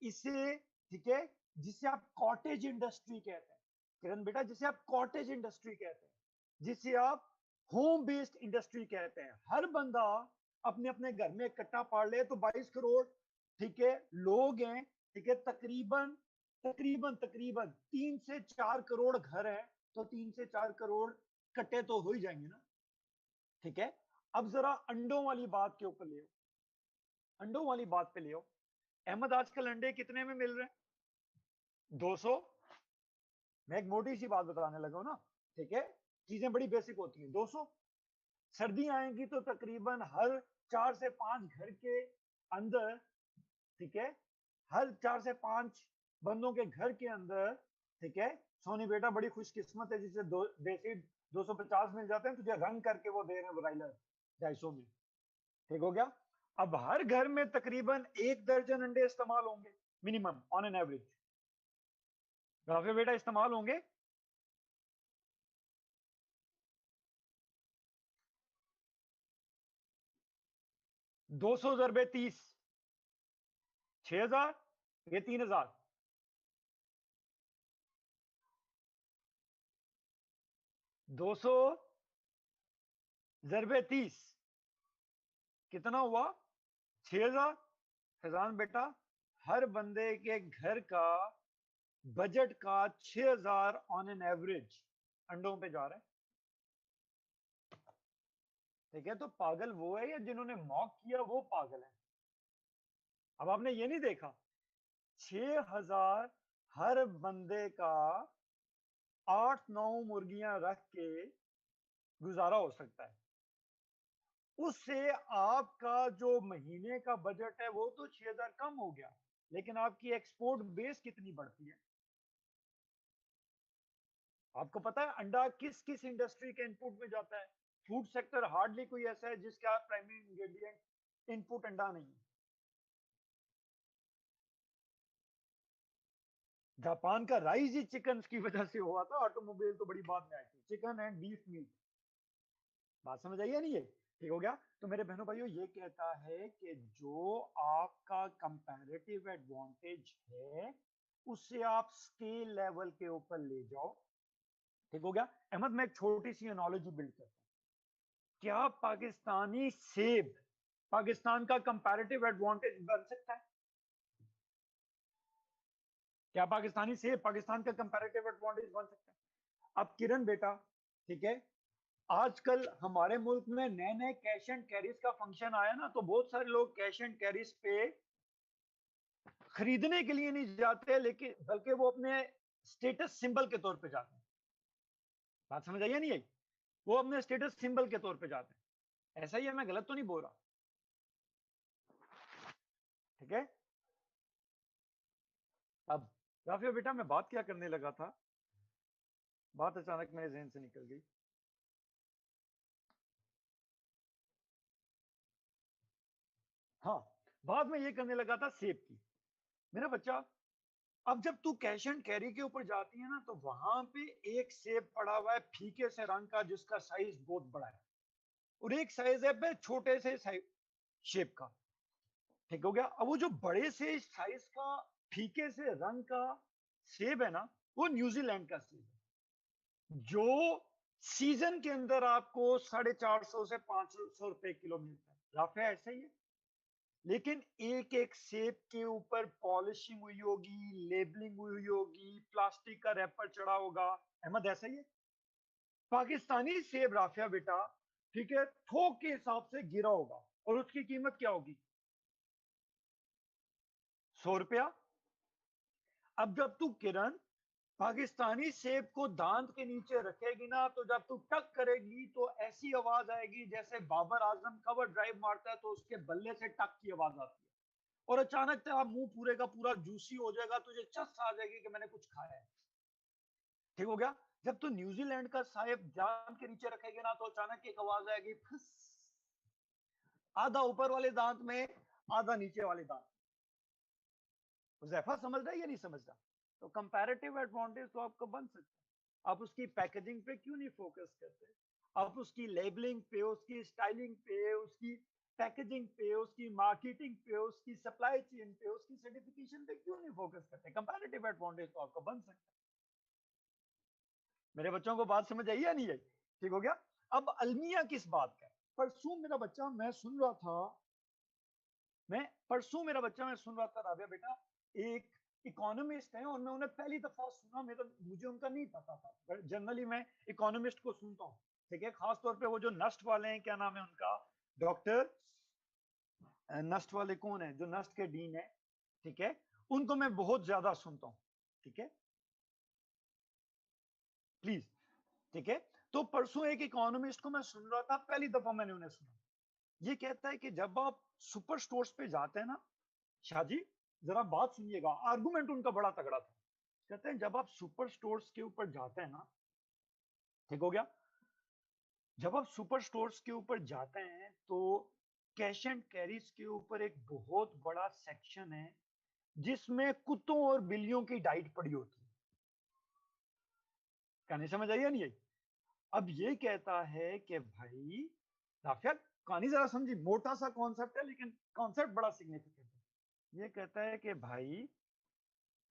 इसे, ठीक है, जिसे आप कॉटेज इंडस्ट्री कहते हैं, किरण बेटा, जिसे आप कॉटेज इंडस्ट्री कहते हैं, जिसे आप होम बेस्ड इंडस्ट्री कहते हैं। हर बंदा अपने अपने घर में कट्टा पाड़ ले तो 22 करोड़, ठीक है, लोग हैं, ठीक है, तकरीबन तकरीबन तकरीबन 3 से 4 करोड़ घर हैं, तो 3 से 4 करोड़ कट्टे तो हो ही जाएंगे ना, ठीक है। अब जरा अंडों वाली बात के ऊपर ले, अंडों वाली बात पे ले आओ। अहमद, आजकल अंडे कितने में मिल रहे हैं? 200। मैं एक मोटी सी बात बताने लगा हूं ना, ठीक है, चीजें बड़ी बेसिक होती हैं। 200। सर्दी आएगी तो तकरीबन हर 4 से 5 घर के अंदर, ठीक है, हर 4 से 5 बंदों के घर के अंदर, ठीक है, सोनी बेटा बड़ी खुशकिस्मत है जिसे देसी 250 मिल जाते हैं, तुझे रंग करके वो दे रहे हैं ब्राइलर 250 में, ठीक हो गया। अब हर घर में तकरीबन 1 दर्जन अंडे इस्तेमाल होंगे, minimum on an average. Rafe बेटा इस्तेमाल होंगे। 200 ज़रबे 30, 6,000, ये 3,000। 200 ज़रबे 30 कितना हुआ? 6,000। फैजान बेटा, हर बंदे के घर का बजट का 6,000 ऑन एन एवरेज अंडों पे जा रहा है, ठीक है। तो पागल वो है या जिन्होंने मॉक किया वो पागल है? अब आपने ये नहीं देखा, 6,000 हर बंदे का 8-9 मुर्गियां रख के गुजारा हो सकता है। उससे आपका जो महीने का बजट है वो तो 6,000 कम हो गया, लेकिन आपकी एक्सपोर्ट बेस कितनी बढ़ती है? आपको पता है अंडा किस किस इंडस्ट्री के इनपुट में जाता है? फूड सेक्टर हार्डली कोई ऐसा है जिसका प्राइमरी इंग्रेडिएंट इनपुट अंडा नहीं है। जापान का राइज ही चिकन की वजह से हुआ था, ऑटोमोबाइल तो बड़ी बाद में आई थी। चिकन एंड बीफ मीट, बात समझ आई है नहीं? ये ठीक हो गया। तो मेरे बहनों भाइयों, ये कहता है कि जो आपका कंपैरेटिव एडवांटेज है उसे आप स्केल लेवल के ऊपर ले जाओ, ठीक हो गया। अहमद, मैं एक छोटी सी एनोलॉजी बिल्ड करता हूं। क्या पाकिस्तानी सेब पाकिस्तान का कंपैरेटिव एडवांटेज बन सकता है? क्या पाकिस्तानी सेब पाकिस्तान का कंपैरेटिव एडवांटेज बन सकता है? अब किरण बेटा, ठीक है, आजकल हमारे मुल्क में नए नए कैश एंड कैरीज का फंक्शन आया ना, तो बहुत सारे लोग कैश एंड कैरीज पे खरीदने के लिए नहीं जाते, लेकिन बल्कि वो अपने स्टेटस सिंबल के तौर पे जाते हैं। बात समझ आई या नहीं आई? वो अपने स्टेटस सिंबल के तौर पे जाते हैं। ऐसा ही है, मैं गलत तो नहीं बोल रहा? ठीक है। अब राफिया बेटा, मैं बात क्या करने लगा था, बात अचानक मेरे जहन से निकल गई। हाँ, बात मैं ये करने लगा था सेब की। मेरा बच्चा, अब जब तू कैश एंड कैरी के ऊपर जाती है ना, तो वहां पे एक सेब पड़ा हुआ है फीके से रंग का जिसका साइज बहुत बड़ा है, और एक साइज है छोटे से शेप का, ठीक हो गया। अब वो जो बड़े से साइज का फीके से रंग का सेब है ना, वो न्यूजीलैंड का सेब है, जो सीजन के अंदर आपको 450 से 500 रुपए किलो मिलता है। राफे ऐसा ही है। लेकिन एक एक सेब के ऊपर पॉलिशिंग हुई होगी, लेबलिंग हुई होगी, प्लास्टिक का रैपर चढ़ा होगा। अहमद ऐसा ही है। पाकिस्तानी सेब राफिया बेटा, ठीक है, थोक के हिसाब से गिरा होगा और उसकी कीमत क्या होगी? 100 रुपया। अब जब तू किरण पाकिस्तानी सेब को दांत के नीचे रखेगी ना, तो जब तू टक करेगी तो ऐसी आवाज आएगी जैसे बाबर आजम कवर ड्राइव मारता है तो उसके बल्ले से टक की आवाज आती है, और अचानक तेरा मुंह पूरे का पूरा जूसी हो जाएगा, तुझे चस आ जाएगी कि मैंने कुछ खाया है। ठीक हो गया? जब तू न्यूजीलैंड का साहेब दांत के नीचे रखेगी ना, तो अचानक एक आवाज आएगी, फुस, आधा ऊपर वाले दांत में, आधा नीचे वाले दांत। जैफा समझ रहा है या नहीं समझ रहा? तो कंपैरेटिव एडवांटेज तो आपको बन सकता है। आप उसकी पैकेजिंग पे क्यों नहीं फोकस करते? आप उसकी लेबलिंग पे, उसकी स्टाइलिंग पे, उसकी पैकेजिंग पे, उसकी मार्केटिंग पे, उसकी सप्लाई चेन पे, उसकी सर्टिफिकेशन पे क्यों नहीं फोकस करते? कंपैरेटिव एडवांटेज तो आपको बन सकता है। मेरे बच्चों को बात समझ आई या नहीं आई? ठीक हो गया? अब अलमिया किस बात का है? परसों मेरा बच्चा मैं सुन रहा था, मैं सुन रहा था राबिया बेटा, एक इकोनॉमिस्ट है और मैं उन्हें पहली दफा सुना, मुझे उनका नहीं पता था। जनरली मैं इकोनॉमिस्ट को सुनता हूँ, ठीक है, खास तौर पे वो जो नस्ट वाले हैं, क्या नाम है उनका, डॉक्टर नस्ट वाले कौन है, जो नस्ट के डीन है, ठीक है, उनको मैं बहुत ज्यादा सुनता हूँ, ठीक है, प्लीज, ठीक है। तो परसों एक इकोनॉमिस्ट को मैं सुन रहा था, पहली दफा मैंने उन्हें सुना। ये कहता है कि जब आप सुपर स्टोर्स पे जाते हैं ना, शाह जी जरा बात सुनिएगा, आर्गुमेंट उनका बड़ा तगड़ा था। कहते हैं जब आप सुपर स्टोर्स के ऊपर जाते हैं ना, ठीक हो गया, जब आप सुपर स्टोर्स के ऊपर जाते हैं तो कैश एंड कैरीज के ऊपर एक बहुत बड़ा सेक्शन है जिसमें कुत्तों और बिल्लियों की डाइट पड़ी होती है। कहानी समझ आई या नहीं आई? अब ये कहता है कि भाई राफिया, कहानी जरा समझी, मोटा सा कॉन्सेप्ट है लेकिन कॉन्सेप्ट बड़ा सिग्निफिकेंट है। ये कहता है कि भाई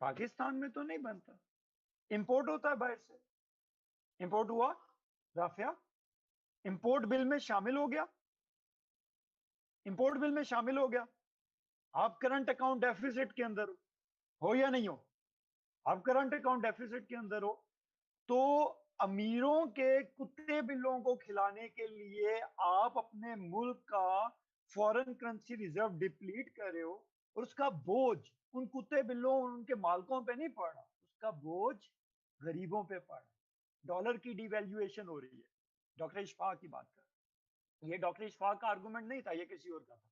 पाकिस्तान में तो नहीं बनता, इंपोर्ट होता है बाहर से। इंपोर्ट हुआ राफिया, इंपोर्ट बिल में शामिल हो गया, इंपोर्ट बिल में शामिल हो गया। आप करंट अकाउंट डेफिसिट के अंदर हो या नहीं हो? आप करंट अकाउंट डेफिसिट के अंदर हो, तो अमीरों के कुत्ते बिल्लों को खिलाने के लिए आप अपने मुल्क का फॉरेन करेंसी रिजर्व डिप्लीट कर रहे हो, और उसका बोझ उन कुत्ते बिल्लों और उनके मालकों पे नहीं पड़ रहा, उसका बोझ गरीबों पे पड़ रहा है। डॉलर की डिवैल्यूएशन हो रही है। डॉक्टर इशफाक की बात कर, ये डॉक्टर इशफाक का आर्गुमेंट नहीं था, ये किसी और का था।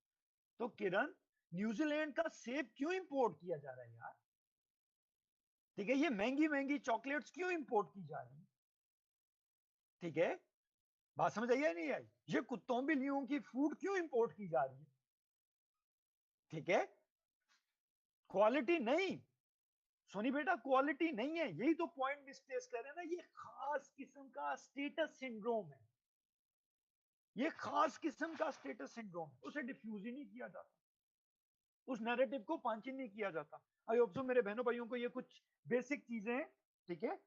तो किरण, न्यूजीलैंड का सेब क्यों इंपोर्ट किया जा रहा है यार? ठीक है, ये महंगी महंगी चॉकलेट्स क्यों इंपोर्ट की जा रही है? ठीक है, बात समझ आई या नहीं आई? ये कुत्तों बिल्लियों की फूड क्यों इंपोर्ट की जा रही है? ठीक है, क्वालिटी नहीं, सोनी बेटा क्वालिटी नहीं है, यही तो पॉइंट डिस्कस कर रहे हैं ना। ये खास किस्म का स्टेटस सिंड्रोम है, ये खास किस्म का स्टेटस सिंड्रोम, उसे डिफ्यूज ही नहीं किया जाता, उस नैरेटिव को पंच ही नहीं किया जाता। आई होप सो मेरे बहनों भाइयों को ये कुछ बेसिक चीजें, ठीक है,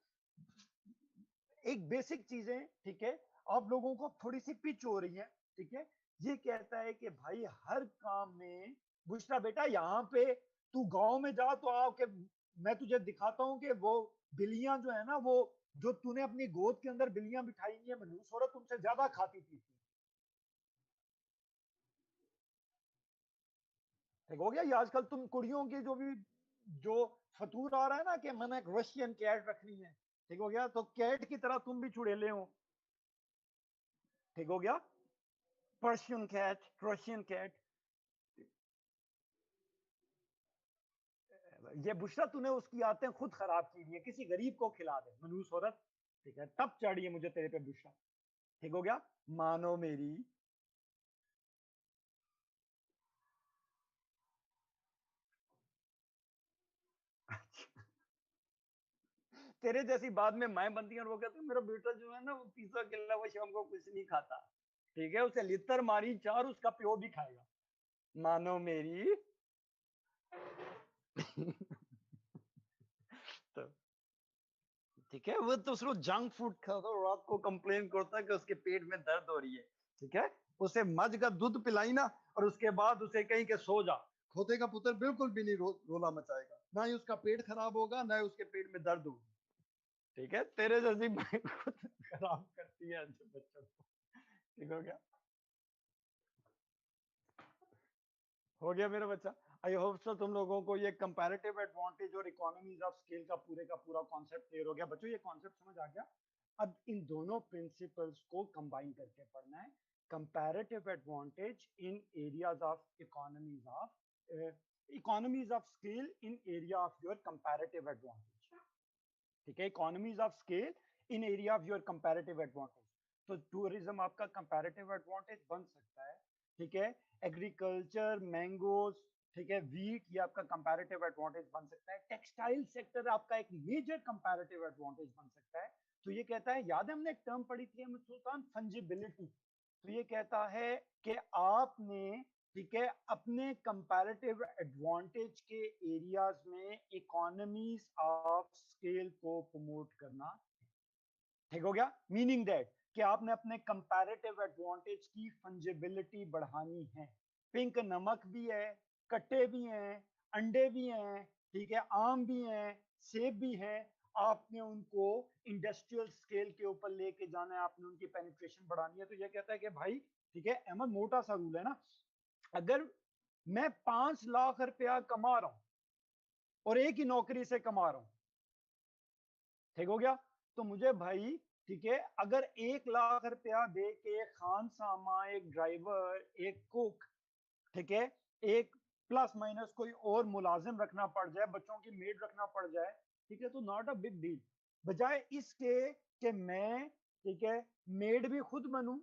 एक बेसिक चीजें, ठीक है, आप लोगों को थोड़ी सी पिच हो रही है, ठीक है। ये कहता है कि भाई हर काम में, बुशरा बेटा यहाँ पे तू गांव में जा तो आओ के मैं तुझे दिखाता हूँ कि वो बिल्लियां जो है ना, वो जो तूने अपनी गोद के अंदर बिल्लियां बिठाई हुई है, मनहूस औरत तुमसे ज्यादा खाती थी। ठीक हो गया? ये आजकल तुम कुड़ियों की जो भी जो फतूर आ रहा है ना कि मैंने एक रशियन कैट रखनी है, ठीक हो गया, तो कैट की तरह तुम भी छुड़ेले हो। ठीक हो गया? पर्शियन कैट, रशियन कैट, ये बुशरा तूने उसकी आदतें खुद खराब की हुई है, किसी गरीब को खिला दे मनूस औरत, ठीक है, तब चढ़ी है मुझे तेरे पे बुशरा। ठीक हो गया? मानो मेरी। तेरे जैसी बाद में माए बनती है और वो कहते हैं मेरा बेटा जो है ना वो पिज्जा के अलावा शाम को कुछ नहीं खाता, ठीक है, उसे लितर मारी चार, उसका प्यो भी खाएगा। मानो मेरी। तो ठीक है, वो तो उसको जंक फूड खाता है और रात को कंप्लेन करता है कि उसके पेट में दर्द हो रही है, ठीक है। उसे मज का दूध पिलाई ना और उसके बाद उसे कहीं के सो जा, खोते का पुत्र बिल्कुल भी नहीं रोला मचाएगा, ना ही उसका पेट खराब होगा, ना ही उसके पेट में दर्द होगी। ठीक है, तेरे जैसी माँ खुद खराब करती है अच्छे बच्चों को। ठीक हो गया मेरा बच्चा। आई होप सो तुम लोगों को ये कंपैरेटिव एडवांटेज और इकोनॉमीज ऑफ स्केल का पूरा कॉन्सेप्ट क्लियर हो गया बच्चों, ये कॉन्सेप्ट समझ आ गया। अब इन दोनों प्रिंसिपल्स को कंबाइन करके पढ़ना है, comparative advantage in areas of economies of scale in area of your comparative advantage. ठीक है, economies of scale in area of your comparative advantage. तो टूरिज्म आपका कंपैरेटिव एडवांटेज बन सकता है। ठीक है, एग्रीकल्चर, मैंगोज, ठीक है, वीट, ये आपका कंपैरेटिव एडवांटेज बन सकता है। टेक्सटाइल सेक्टर आपका एक मेजर कंपैरेटिव एडवांटेज बन सकता है। तो ये कहता है, याद है हमने एक टर्म पढ़ी थी सुल्तान, फंजिबिलिटी। तो ये कहता है कि आपने, ठीक है, अपने कंपैरेटिव एडवांटेज के एरियाज में इकोनॉमीज ऑफ स्केल को प्रमोट करना। ठीक हो गया, मीनिंग दैट कि आपने अपने कंपैरेटिव एडवांटेज की फंजिबिलिटी बढ़ानी है। पिंक नमक भी है, कट्टे भी हैं, अंडे भी हैं, ठीक है, आम भी हैं, सेब भी हैं। आपने उनको इंडस्ट्रियल स्केल के ऊपर लेके जाना है, आपने उनकी पेनिट्रेशन बढ़ानी है। तो ये कहता है कि भाई, ठीक है, अहमद, मोटा सा रूल है ना, अगर मैं 5 लाख रुपया कमा रहा हूं और एक ही नौकरी से कमा रहा हूं, ठीक हो गया, तो मुझे भाई, ठीक है, अगर 1 लाख रुपया दे के खान सामा, एक ड्राइवर, एक कुक, ठीक है, एक प्लस माइनस कोई और मुलाजिम रखना पड़ जाए, बच्चों की मेड रखना पड़ जाए, ठीक है, तो नॉट अ बिग डील, बजाय इसके कि मैं, ठीक है, मेड भी खुद बनूं,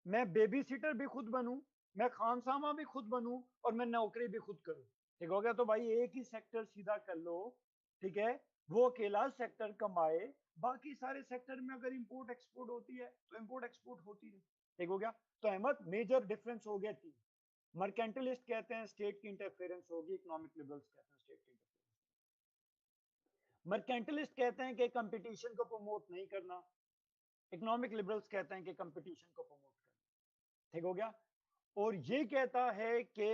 मैं बेबी सिटर भी खुद बनूं, मैं खानसामा भी खुद बनूं और मैं नौकरी भी खुद करूं। ठीक हो गया, तो भाई एक ही सेक्टर सीधा कर लो, ठीक है, वो अकेला सेक्टर कमाए, बाकी सारे सेक्टर में अगर इंपोर्ट एक्सपोर्ट होती है तो इंपोर्ट एक्सपोर्ट होती है। ठीक हो गया, तो अहमद मेजर डिफरेंस हो गया तीन। मर्केंटलिस्ट कहते हैं स्टेट की इंटरफेरेंस होगी, इकोनॉमिक लिबरल्स कहते हैं स्टेट की इंटरफेरेंस। मर्केंटलिस्ट कहते हैं कि कंपटीशन को प्रमोट नहीं करना, इकोनॉमिक लिबरल्स कहते हैं कि कंपटीशन को प्रमोट करना। ठीक हो गया, और ये कहता है कि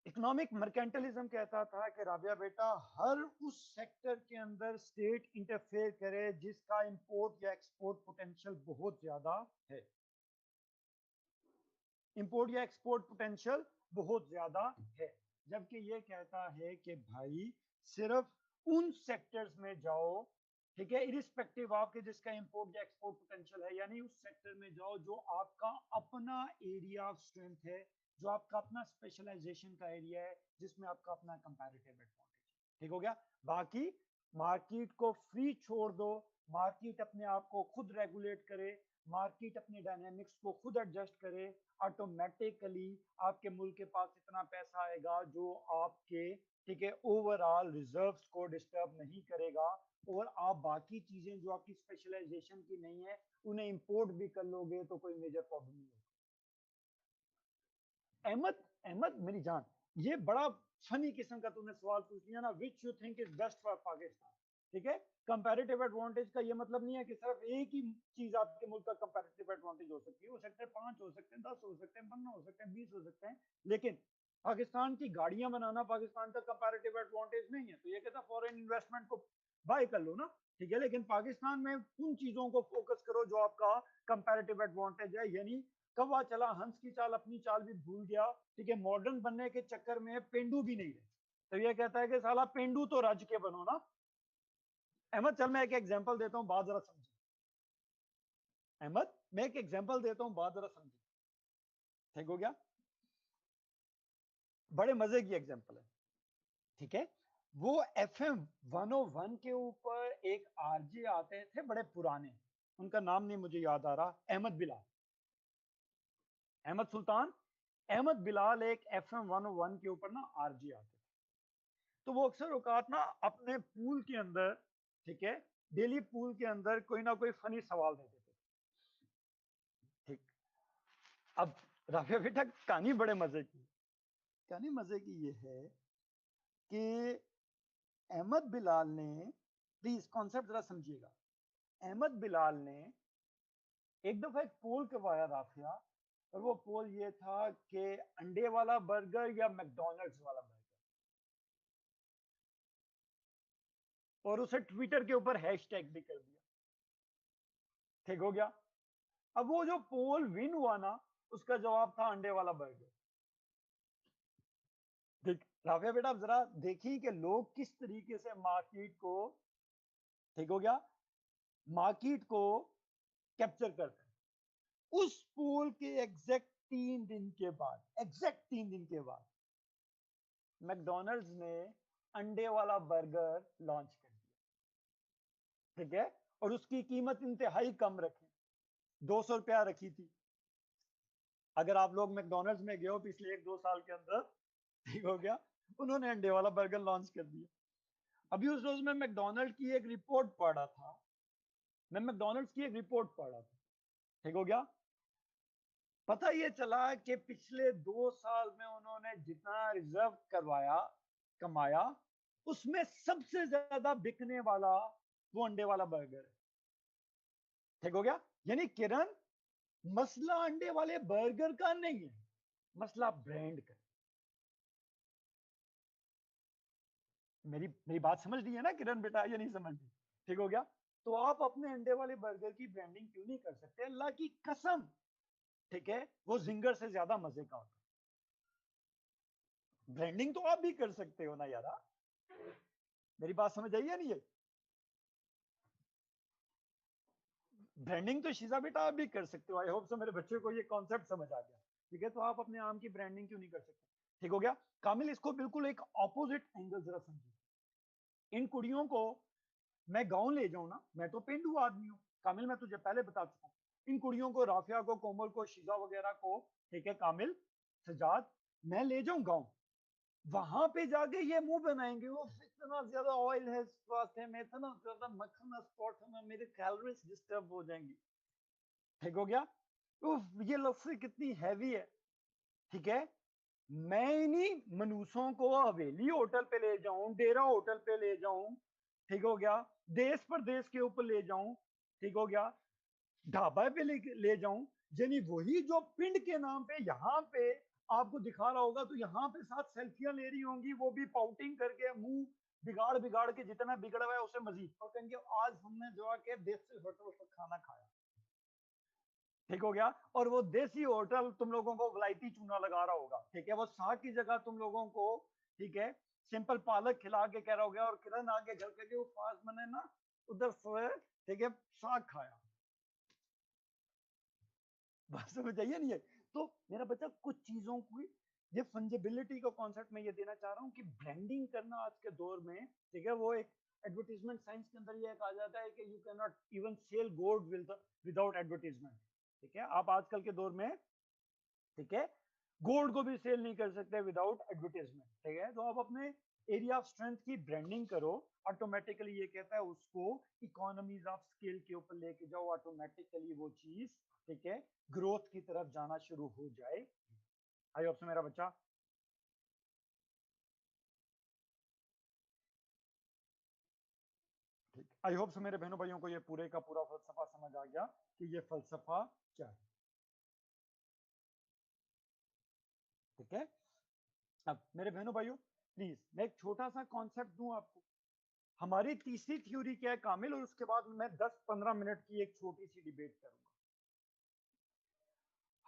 इकोनॉमिक मर्केंटलिज्म कहता था कि राबिया बेटा, हर उस सेक्टर के अंदर स्टेट इंटरफेयर करे जिसका इंपोर्ट या एक्सपोर्ट पोटेंशियल बहुत ज्यादा है, इंपोर्ट या एक्सपोर्ट पोटेंशियल बहुत ज्यादा है। जबकि ये कहता है कि भाई सिर्फ उन सेक्टर्स में जाओ, ठीक है, इरिस्पेक्टिव ऑफ के जिसका इंपोर्ट या एक्सपोर्ट पोटेंशियल है, यानी उस सेक्टर में जाओ जो आपका अपना एरिया ऑफ स्ट्रेंथ है, जो आपका अपना स्पेशलाइजेशन का एरिया है, जिसमें आपका अपना कंपैरेटिव एडवांटेज है। ठीक हो गया, बाकी मार्केट को फ्री छोड़ दो, मार्केट अपने आप को खुद रेगुलेट करे, मार्केट अपने डायनेमिक्स को खुद एडजस्ट करे, ऑटोमेटिकली आपके मुल्क के पास इतना पैसा आएगा जो आपके, ठीक है, ओवरऑल रिजर्व्स को डिस्टर्ब नहीं करेगा, और आप बाकी चीजें जो आपकी स्पेशलाइजेशन की नहीं है उन्हें इंपोर्ट भी कर लोगे तो कोई मेजर प्रॉब्लम नहीं होगी। अहमद, अहमद मेरी जान, ये बड़ा फनी किस्म का तुमने सवाल पूछ लिया ना, which you think is best for Pakistan. ठीक है, कंपैरेटिव एडवांटेज का ये मतलब नहीं है कि सिर्फ एक ही चीज आपके मुल्क का कंपैरेटिव एडवांटेज हो सकती है, हो सकते हैं 5, हो सकते हैं 10, हो सकते हैं 15, हो सकते हैं 20, हो सकते हैं, लेकिन पाकिस्तान की गाड़ियां बनाना पाकिस्तान का कंपैरेटिव एडवांटेज नहीं है। तो ये कहता फॉरेन इन्वेस्टमेंट को बाय कर लो ना, ठीक है, लेकिन पाकिस्तान में उन चीजों को फोकस करो जो आपका कंपैरेटिव एडवांटेज है, यानी कौवा चला हंस की चाल अपनी चाल भी भूल गया, ठीक है, मॉडर्न बनने के चक्कर में पेंडू भी नहीं रहे। तो ये कहता है कि साला पेंडू तो रज के बनो ना। अहमद चल मैं एक एग्जांपल देता हूं, बात जरा समझे। अहमद मैं एक एग्जांपल देता हूं, बात जरा समझे। ठीक हो गया, बड़े मजे की एग्जांपल है, ठीक है, वो FM 101 के ऊपर एक आरजे आते थे बड़े पुराने, उनका नाम नहीं मुझे याद आ रहा, अहमद बिलाल, अहमद सुल्तान, अहमद बिलाल एक FM 101 के ऊपर ना आरजे आते थे। तो वो अक्सर औकात ना अपने पूल के अंदर, ठीक है, डेली पूल के अंदर कोई ना कोई फनी सवाल दे देते थे। ठीक, अब राफिया बेटा कहानी बड़े मजे की, कहानी मजे की ये है कि अहमद बिलाल ने, प्लीज कॉन्सेप्ट जरा समझिएगा, अहमद बिलाल ने एक दफा एक पोल करवाया राफिया और वो पोल ये था कि अंडे वाला बर्गर या मैकडोनल्ड्स वाला बर्गर, और उसे ट्विटर के ऊपर हैशटैग भी कर दिया। ठीक हो गया। अब वो जो पोल विन हुआ ना, उसका जवाब था अंडे वाला बर्गर। देख राफिया बेटा, आप जरा देखिए कि लोग किस तरीके से मार्केट को, ठीक हो गया, मार्केट को कैप्चर करते हैं। उस पोल के एग्जैक्ट 3 दिन के बाद, मैकडोनल्ड्स ने अंडे वाला बर्गर लॉन्च कर दिया। ठीक है, और उसकी कीमत इंतहाई कम रखी, 200 रुपया रखी थी। अगर आप लोग मैकडोनल्ड्स में गए हो पिछले 1-2 साल के अंदर, ठीक हो गया, उन्होंने अंडे वाला बर्गर लॉन्च कर दिया। अभी उस रोज मैं मैकडोनल्ड की एक रिपोर्ट पढ़ रहा था, ठीक हो गया। पता ये चला कि पिछले 2 साल में उन्होंने जितना रिजर्व कमाया, उसमें सबसे ज्यादा बिकने वाला वो अंडे वाला बर्गर है। ठीक हो गया। यानी किरण, मसला अंडे वाले बर्गर का नहीं है, मसला ब्रांड का। मेरी बात समझ रही है ना किरण बेटा, या नहीं समझ रही? ठीक हो गया। तो आप अपने अंडे वाले बर्गर की ब्रांडिंग क्यों नहीं कर सकते? अल्लाह की कसम, ठीक है, वो जिंगर से ज्यादा मजे का होता है। ब्रांडिंग तो आप भी कर सकते हो ना यार। मेरी बात समझ आई है नहीं है? ब्रांडिंग तो शीजा बेटा आप भी कर सकते हो। आई होप सो मेरे बच्चे को ये कॉन्सेप्ट समझ आ गया। ठीक है, तो आप अपने आम की ब्रांडिंग क्यों नहीं कर सकते? ठीक हो गया। कामिल, इसको बिल्कुल एक ऑपोजिट एंगल जरा समझिए। इन कुड़ियों को मैं गांव ले जाऊं ना, मैं तो पेंडू आदमी हूँ कामिल, मैं तुझे पहले बता चुका हूँ। इन कुड़ियों को, राफिया को, कोमल को, शीजा वगैरह को, ठीक है कामिल, सजाद, मैं ले जाऊं गांव, वहां पे जाके ये मुंह बनाएंगे, वो इतना ज्यादा ऑयल है स्वास्थ्य में, इतना ज्यादा मक्खन स्पॉट है, मेरे कैलोरीज डिस्टर्ब हो जाएंगी। ठीक हो गया। तो ये लस्सी कितनी हैवी है। ठीक है, मैं इन्हीं मनुष्यों को हवेली होटल पे ले जाऊं, डेरा होटल पे ले जाऊं, ठीक हो गया, देश प्रदेश के ऊपर ले जाऊं, ठीक हो गया, ढाबा पे ले जाऊं, यानी वही जो पिंड के नाम पे यहाँ पे आपको दिखा रहा होगा, तो यहाँ पे साथ सेल्फियां ले रही होंगी, वो भी पाउटिंग करके, मुंह बिगाड़ बिगाड़ के, जितना बिगड़ा हुआ है उसे मजीद, और कहेंगे आज हमने जो आके देसी होटल पर खाना खाया। ठीक हो गया। और वो देसी होटल तुम लोगों को वलायती चूना लगा रहा होगा, ठीक है, वो साग की जगह तुम लोगों को, ठीक है, सिंपल पालक खिला के कह रहा होगा, और किरण आगे घर के वो पास मैंने ना उधर सोए, ठीक है, साग खाया। बात समझ आइए नहीं है? तो मेरा बच्चा, कुछ चीजों को, ये फंजिबिलिटी का कॉन्सेप्ट मैं ये देना चाह रहा हूँ कि ब्रांडिंग करना आज के दौर में, ठीक है, वो एक एडवर्टीजमेंट साइंस के अंदर ये कहा जाता है कि you can not even cell gold without advertisement. ठीक है, आप आजकल के दौर में, ठीक है, गोल्ड को भी सेल नहीं कर सकते विदाउट एडवर्टीजमेंट। ठीक है, तो आप अपने एरिया ऑफ स्ट्रेंथ की ब्रांडिंग करो, ऑटोमेटिकली ये कहता है उसको इकोनॉमीज ऑफ स्केल के ऊपर लेके जाओ, ऑटोमेटिकली वो चीज, ठीक है, ग्रोथ की तरफ जाना शुरू हो जाए। आई होप से मेरा बच्चा, ठीक, आई होप से मेरे बहनों भाइयों को ये पूरे का पूरा फलसफा समझ आ गया कि ये फलसफा क्या है। ठीक है, अब मेरे बहनों भाइयों, प्लीज मैं एक छोटा सा कॉन्सेप्ट दूं आपको। हमारी तीसरी थ्योरी क्या है कामिल, और उसके बाद मैं 10-15 मिनट की एक छोटी सी डिबेट करूंगा।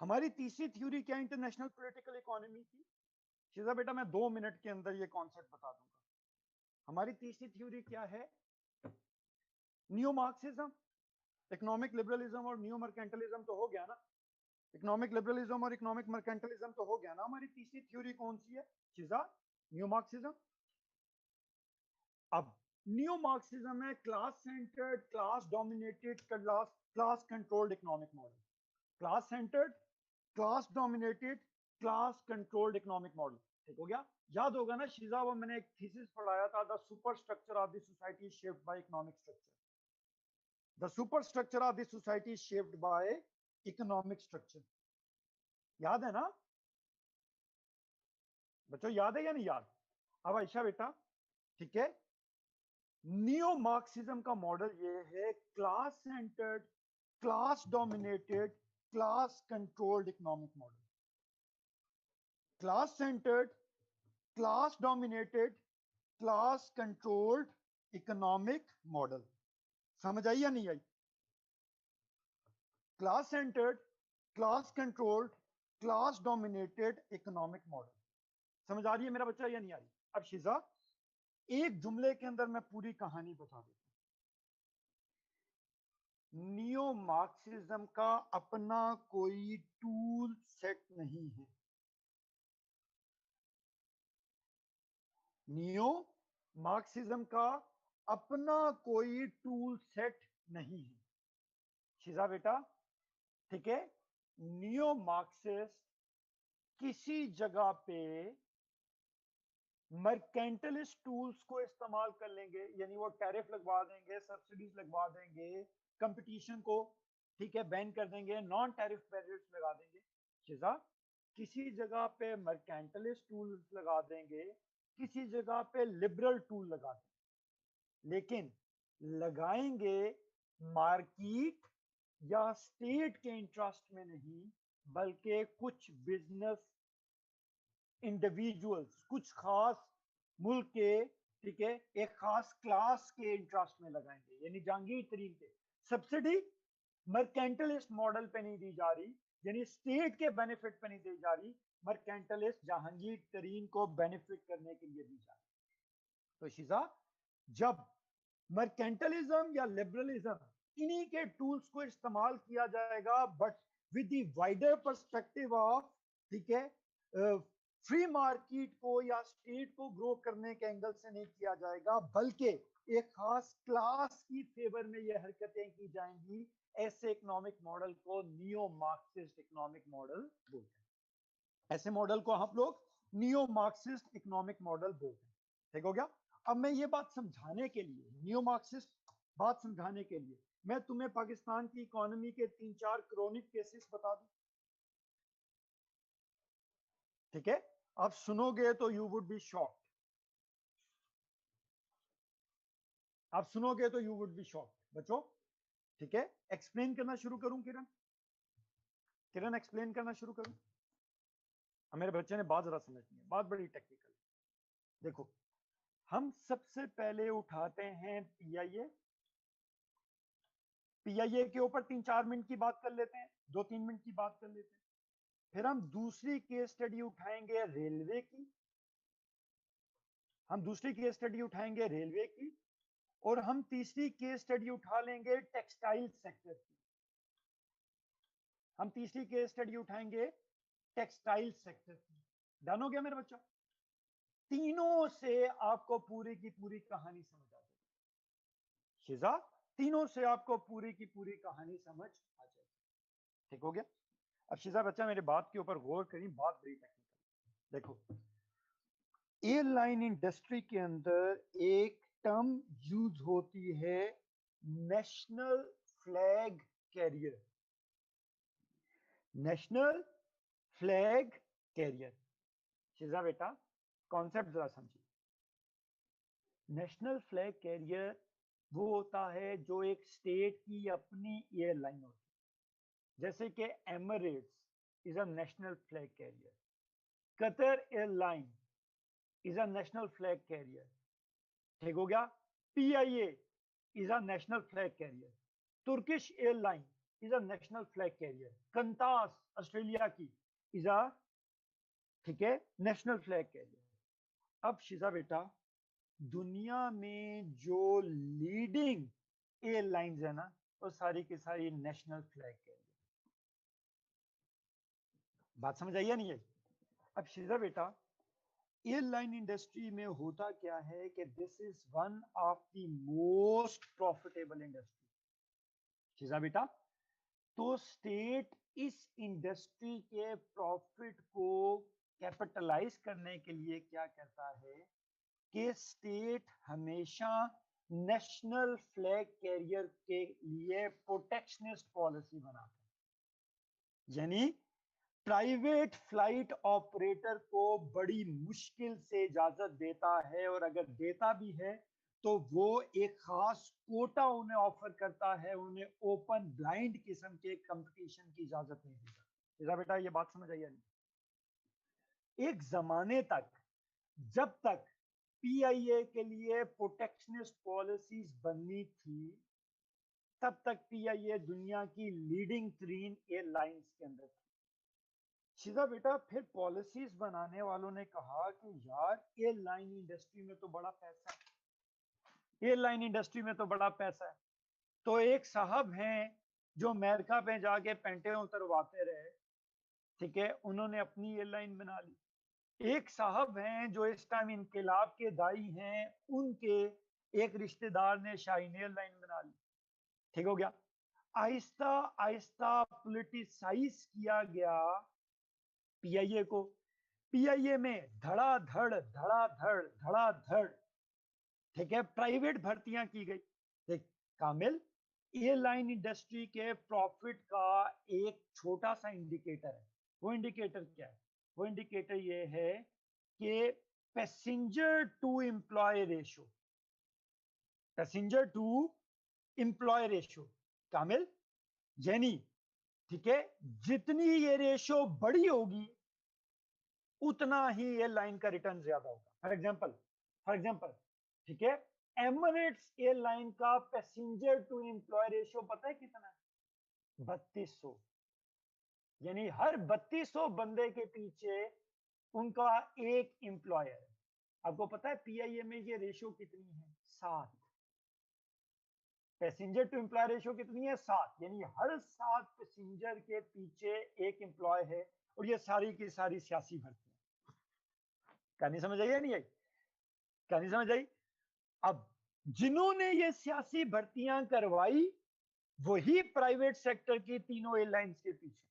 हमारी तीसरी थ्योरी क्या है इंटरनेशनल पॉलिटिकल इकोनॉमी की? शीजा बेटा, मैं 2 मिनट के अंदर ये कॉन्सेप्ट बता दूंगा। हमारी तीसरी थ्योरी क्या है? न्यू मार्क्सिज्म, इकोनॉमिक लिबरलिज्म और न्यू मर्केंटलिज्म तो हो गया ना। इकोनॉमिक लिबरलिज्म और इकोनॉमिक मर्केंटलिज्म तो हो गया ना। हमारी तीसरी थ्योरी कौन सी है शीजा? New Marxism. अब न्यू मार्क्सिज्म है class centred, class dominated, class controlled economic model. Class centred, class dominated, class controlled economic model. ठीक हो गया। याद होगा ना शीजा, वो मैंने एक थीसिस पढ़ाया था, the super structure of the society shaped by economic structure. The super structure of the society shaped by economic structure. याद है ना बच्चों? याद है या नहीं याद? अब आयशा बेटा, ठीक है, नियो मार्क्सिज्म का मॉडल ये है class centred, class dominated, class controlled economic model, class centred, class dominated, class controlled economic model. समझ आई या नहीं आई? Class centred, class controlled, class dominated economic model. समझ आ रही है मेरा बच्चा या नहीं आ रही? अब शिजा एक जुमले के अंदर मैं पूरी कहानी बता देता हूं। नियो मार्क्सिज्म का अपना कोई टूल सेट नहीं है। नियो मार्क्सिज्म का अपना कोई टूल सेट नहीं है शिजा बेटा, ठीक है। नियो मार्क्सिस्ट किसी जगह पे मर्केंटलिस्ट टूल्स को इस्तेमाल कर लेंगे, यानी वो टैरिफ लगवा देंगे, सब्सिडीज लगवा देंगे, कंपटीशन को, ठीक है, बैन कर देंगे, नॉन टैरिफ बैरियर्स लगा देंगे। शिजा किसी जगह पे मर्केंटलिस्ट टूल्स लगा देंगे, किसी जगह पे लिबरल टूल लगा देंगे, लेकिन लगाएंगे मार्केट या स्टेट के इंटरेस्ट में नहीं, बल्कि कुछ बिजनेस इंडिविजुअल्स, कुछ खास मुल्क के, ठीक है, एक खास क्लास के इंटरेस्ट में लगाएंगे। यानी जहांगीर तरीन के सब्सिडी मर्केंटलिस्ट मॉडल पे नहीं दी जा रही, यानी स्टेट के बेनिफिट पे नहीं दी जा रही, मर्केंटलिस्ट जहांगीर तरीन को बेनिफिट करने के लिए दी जा रही। तो शिजा जब मर्केंटलिज्म या लिबरलिज्म इन्हीं के टूल्स को इस्तेमाल किया जाएगा, but with the wider perspective of, ठीक है, फ्री मार्केट को या स्टेट को ग्रो करने के एंगल से नहीं किया जाएगा, बल्कि एक खास क्लास की फेवर में ये हरकतें की जाएंगी। ऐसे इकोनॉमिक मॉडल को नियो मार्क्सिस्ट इकोनॉमिक मॉडल बोलते हैं। ऐसे मॉडल को हम लोग नियो मार्क्सिस्ट इकोनॉमिक मॉडल बोलते हैं। ठीक हो गया? अब मैं ये बात समझाने के लिए, नियो मार्क्सिस्ट बात समझाने के लिए, मैं तुम्हें पाकिस्तान की इकोनॉमी के 3-4 क्रोनिक केसेस बता दूं, ठीक है? आप सुनोगे तो यू वुड बी शॉक्ड, आप सुनोगे तो यू वुड बी शॉक्ड बच्चों, ठीक है? एक्सप्लेन करना शुरू करूं किरण? किरण एक्सप्लेन करना शुरू करूं? मेरे बच्चे ने बात जरा समझनी है, बात बड़ी टेक्निकल। देखो, हम सबसे पहले उठाते हैं पीआईए। पीआईए के ऊपर 3-4 मिनट की बात कर लेते हैं, 2-3 मिनट की बात कर लेते हैं। फिर हम दूसरी केस स्टडी उठाएंगे रेलवे की, हम दूसरी केस स्टडी उठाएंगे रेलवे की, और हम तीसरी केस स्टडी उठा लेंगे टेक्सटाइल सेक्टर की। हम तीसरी केस स्टडी उठाएंगे टेक्सटाइल सेक्टर की। डन हो गया मेरा बच्चा? तीनों से आपको पूरी की पूरी कहानी समझ आ जाएगी शिजा, तीनों से आपको पूरी की पूरी कहानी समझ आ जाएगी। ठीक हो गया? अब शिजा बच्चा मेरे बात के ऊपर गौर करें, बात बड़ी टेक्निकल। देखो, एयरलाइन इंडस्ट्री के अंदर एक टर्म यूज होती है national flag carrier. National flag carrier, Shiza बेटा कॉन्सेप्ट जरा समझिए। नेशनल फ्लैग कैरियर वो होता है जो एक स्टेट की अपनी एयरलाइन होती है, जैसे कि Emirates is a national flag carrier, Qatar airline is a national flag carrier. ठीक हो गया? PIA is a national flag carrier, Turkish airline is a national flag carrier, Qantas Australia की इज अ, ठीक है, नेशनल फ्लैग कैरियर। अब शिजा बेटा, दुनिया में जो लीडिंग एयरलाइंस है ना, वो सारी की सारी नेशनल फ्लैग कैरियर। बात समझ आई या नहीं आई? अब शिजा बेटा, एयरलाइन इंडस्ट्री में होता क्या है कि this is one of the most profitable industry. Shiza बेटा, तो स्टेट इस इंडस्ट्री के प्रॉफिट को कैपिटलाइज करने के लिए क्या करता है कि स्टेट हमेशा नेशनल फ्लैग कैरियर के लिए प्रोटेक्शनिस्ट पॉलिसी बनाता है। यानी प्राइवेट फ्लाइट ऑपरेटर को बड़ी मुश्किल से इजाजत देता है, और अगर देता भी है तो वो एक खास कोटा उन्हें ऑफर करता है, उन्हें ओपन ब्लाइंड किस्म के कंपटीशन की इजाजत नहीं देता। बेटा ये बात समझ आई या नहीं? एक जमाने तक, जब तक पीआईए के लिए प्रोटेक्शनिस्ट पॉलिसीज बननी थी, तब तक पीआईए दुनिया की लीडिंग 3 एयरलाइंस के अंदर थी। सीधा बेटा फिर पॉलिसीज बनाने वालों ने कहा कि यार एयरलाइन इंडस्ट्री में तो बड़ा पैसा है, एयरलाइन इंडस्ट्री में तो बड़ा पैसा है। तो एक साहब हैं जो अमेरिका पे जाके पेंटे उतरवाते रहे, ठीक है, उन्होंने अपनी एयरलाइन बना ली। एक साहब हैं जो इस टाइम इनकलाब के दाई हैं, उनके एक रिश्तेदार ने शाहीन एयरलाइन बना ली। ठीक हो गया। आहिस्ता आहिस्ता पॉलिटिसाइज किया गया पीआईए को। पीआईए में धड़ाधड़, ठीक है, प्राइवेट भर्तियां की गई। देख कामिल, एयरलाइन इंडस्ट्री के प्रॉफिट का एक छोटा सा इंडिकेटर है। वो इंडिकेटर क्या है? वो इंडिकेटर ये है कि passenger to employ ratio, passenger to employ ratio. Kamil यानी, ठीक है, जितनी ये रेशियो बड़ी होगी उतना ही एयरलाइन का रिटर्न ज्यादा होगा। फॉर एग्जांपल, ठीक है, एमिरेट्स एयरलाइन का पैसेंजर टू एम्प्लॉय रेशियो पता है कितना है? 3200। यानी हर 3200 बंदे के पीछे उनका एक एम्प्लॉयर है। आपको पता है पीआईए में ये रेशियो कितनी है? 7। पैसेंजर टू एम्प्लॉय रेशियो कितनी है? 7। यानी हर 7 पैसेंजर के पीछे एक एम्प्लॉय है। और ये सारी की सारी सियासी भर्ती। कहानी समझ आई या नहीं आई? कहानी समझ आई? अब जिन्होंने ये सियासी भर्तियां करवाई वही प्राइवेट सेक्टर की तीनों एयरलाइंस के पीछे।